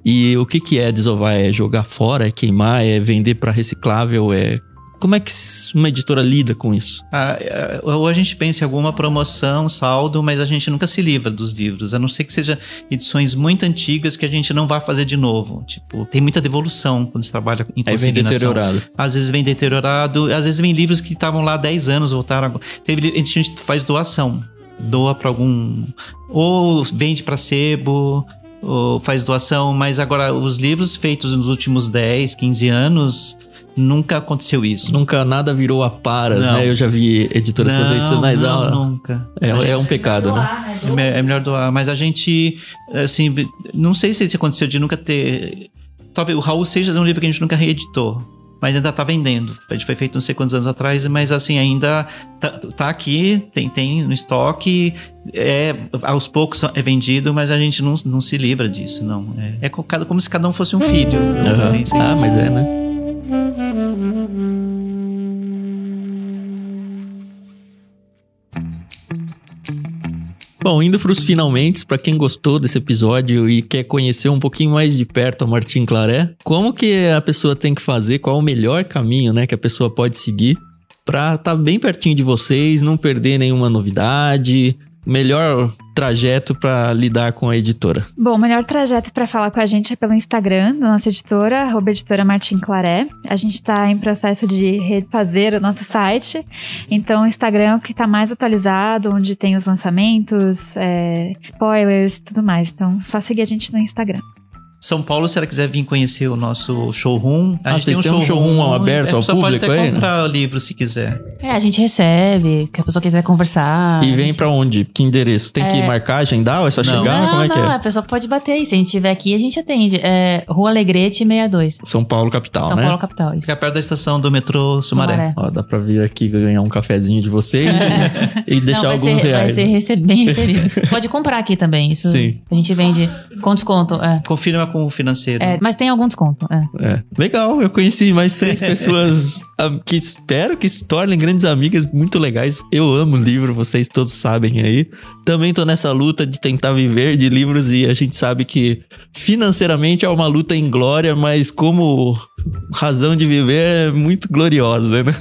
E o que é desovar? É jogar fora? É queimar? É vender para reciclável? Como é que uma editora lida com isso? Ou a gente pensa em alguma promoção, saldo, mas a gente nunca se livra dos livros. A não ser que seja edições muito antigas que a gente não vai fazer de novo. Tipo, tem muita devolução quando se trabalha em consignação. Aí vem deteriorado. Às vezes vem deteriorado, às vezes vem livros que estavam lá há 10 anos, voltaram agora. A gente faz doação. Doa para algum... Ou vende para sebo, ou faz doação. Mas agora, os livros feitos nos últimos 10, 15 anos... Nunca aconteceu isso. Nunca nada virou a paras, né? Eu já vi editoras fazer isso, mas nunca. É um pecado, né? É melhor doar. Mas a gente, assim, não sei se aconteceu de nunca ter... Talvez o Raul Seixas é um livro que a gente nunca reeditou, mas ainda tá vendendo. A gente foi feito não sei quantos anos atrás, mas assim, ainda tá aqui, tem no estoque, aos poucos é vendido, mas a gente não se livra disso, não. É como se cada um fosse um filho. Mas né? Bom, indo para os finalmente, para quem gostou desse episódio e quer conhecer um pouquinho mais de perto a Martin Claret, como que a pessoa tem que fazer, qual o melhor caminho, né, que a pessoa pode seguir para estar bem pertinho de vocês, não perder nenhuma novidade, melhor trajeto para lidar com a editora? Bom, o melhor trajeto para falar com a gente é pelo Instagram da nossa editora, @editora Martin Claret. A gente está em processo de refazer o nosso site, então o Instagram é o que está mais atualizado, onde tem os lançamentos, spoilers, tudo mais. Então, só seguir a gente no Instagram. São Paulo, se ela quiser vir conhecer o nosso showroom, a gente tem um showroom aberto ao público aí? Pode até comprar o livro se quiser. A gente recebe, que a pessoa quiser conversar. E vem pra onde? Que endereço? Tem que marcar, agendar ou é só chegar? Como é que é? A pessoa pode bater aí. Se a gente estiver aqui, a gente atende. Rua Alegrete 62. São Paulo, capital, né? São Paulo, capital, isso. Fica perto da estação do metrô Sumaré. Ó, dá pra vir aqui ganhar um cafezinho de vocês e deixar alguns reais. Vai ser bem recebido. Pode comprar aqui também. Isso. Sim. A gente vende com desconto. Confirma com o financeiro. Mas tem algum desconto. Legal, eu conheci mais 3 pessoas que espero que se tornem grandes amigas muito legais. Eu amo livro, vocês todos sabem aí. Também tô nessa luta de tentar viver de livros e a gente sabe que financeiramente é uma luta inglória, mas como razão de viver é muito gloriosa, né?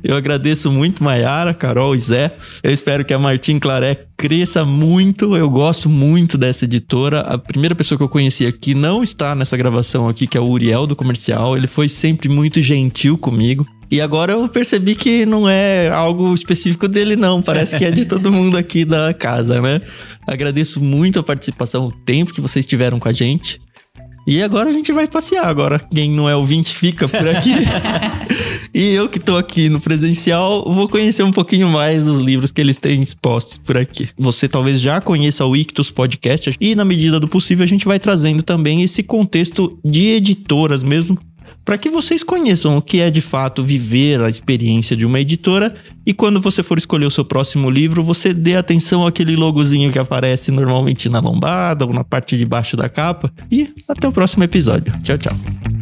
Eu agradeço muito Maiara, Carol e Zé. Eu espero que a Martin Claret cresça muito. Eu gosto muito dessa editora. A primeira pessoa que eu conheci aqui não está nessa gravação aqui, que é o Uriel do Comercial. Ele foi sempre muito gentil comigo. E agora eu percebi que não é algo específico dele, não. Parece que é de todo mundo aqui da casa, né? Agradeço muito a participação, o tempo que vocês tiveram com a gente. E agora a gente vai passear. Agora quem não é ouvinte fica por aqui. E eu que tô aqui no presencial vou conhecer um pouquinho mais dos livros que eles têm expostos por aqui. Você talvez já conheça o Ictus Podcast e na medida do possível a gente vai trazendo também esse contexto de editoras mesmo, para que vocês conheçam o que é de fato viver a experiência de uma editora e quando você for escolher o seu próximo livro, você dê atenção àquele logozinho que aparece normalmente na lombada ou na parte de baixo da capa. E até o próximo episódio. Tchau, tchau.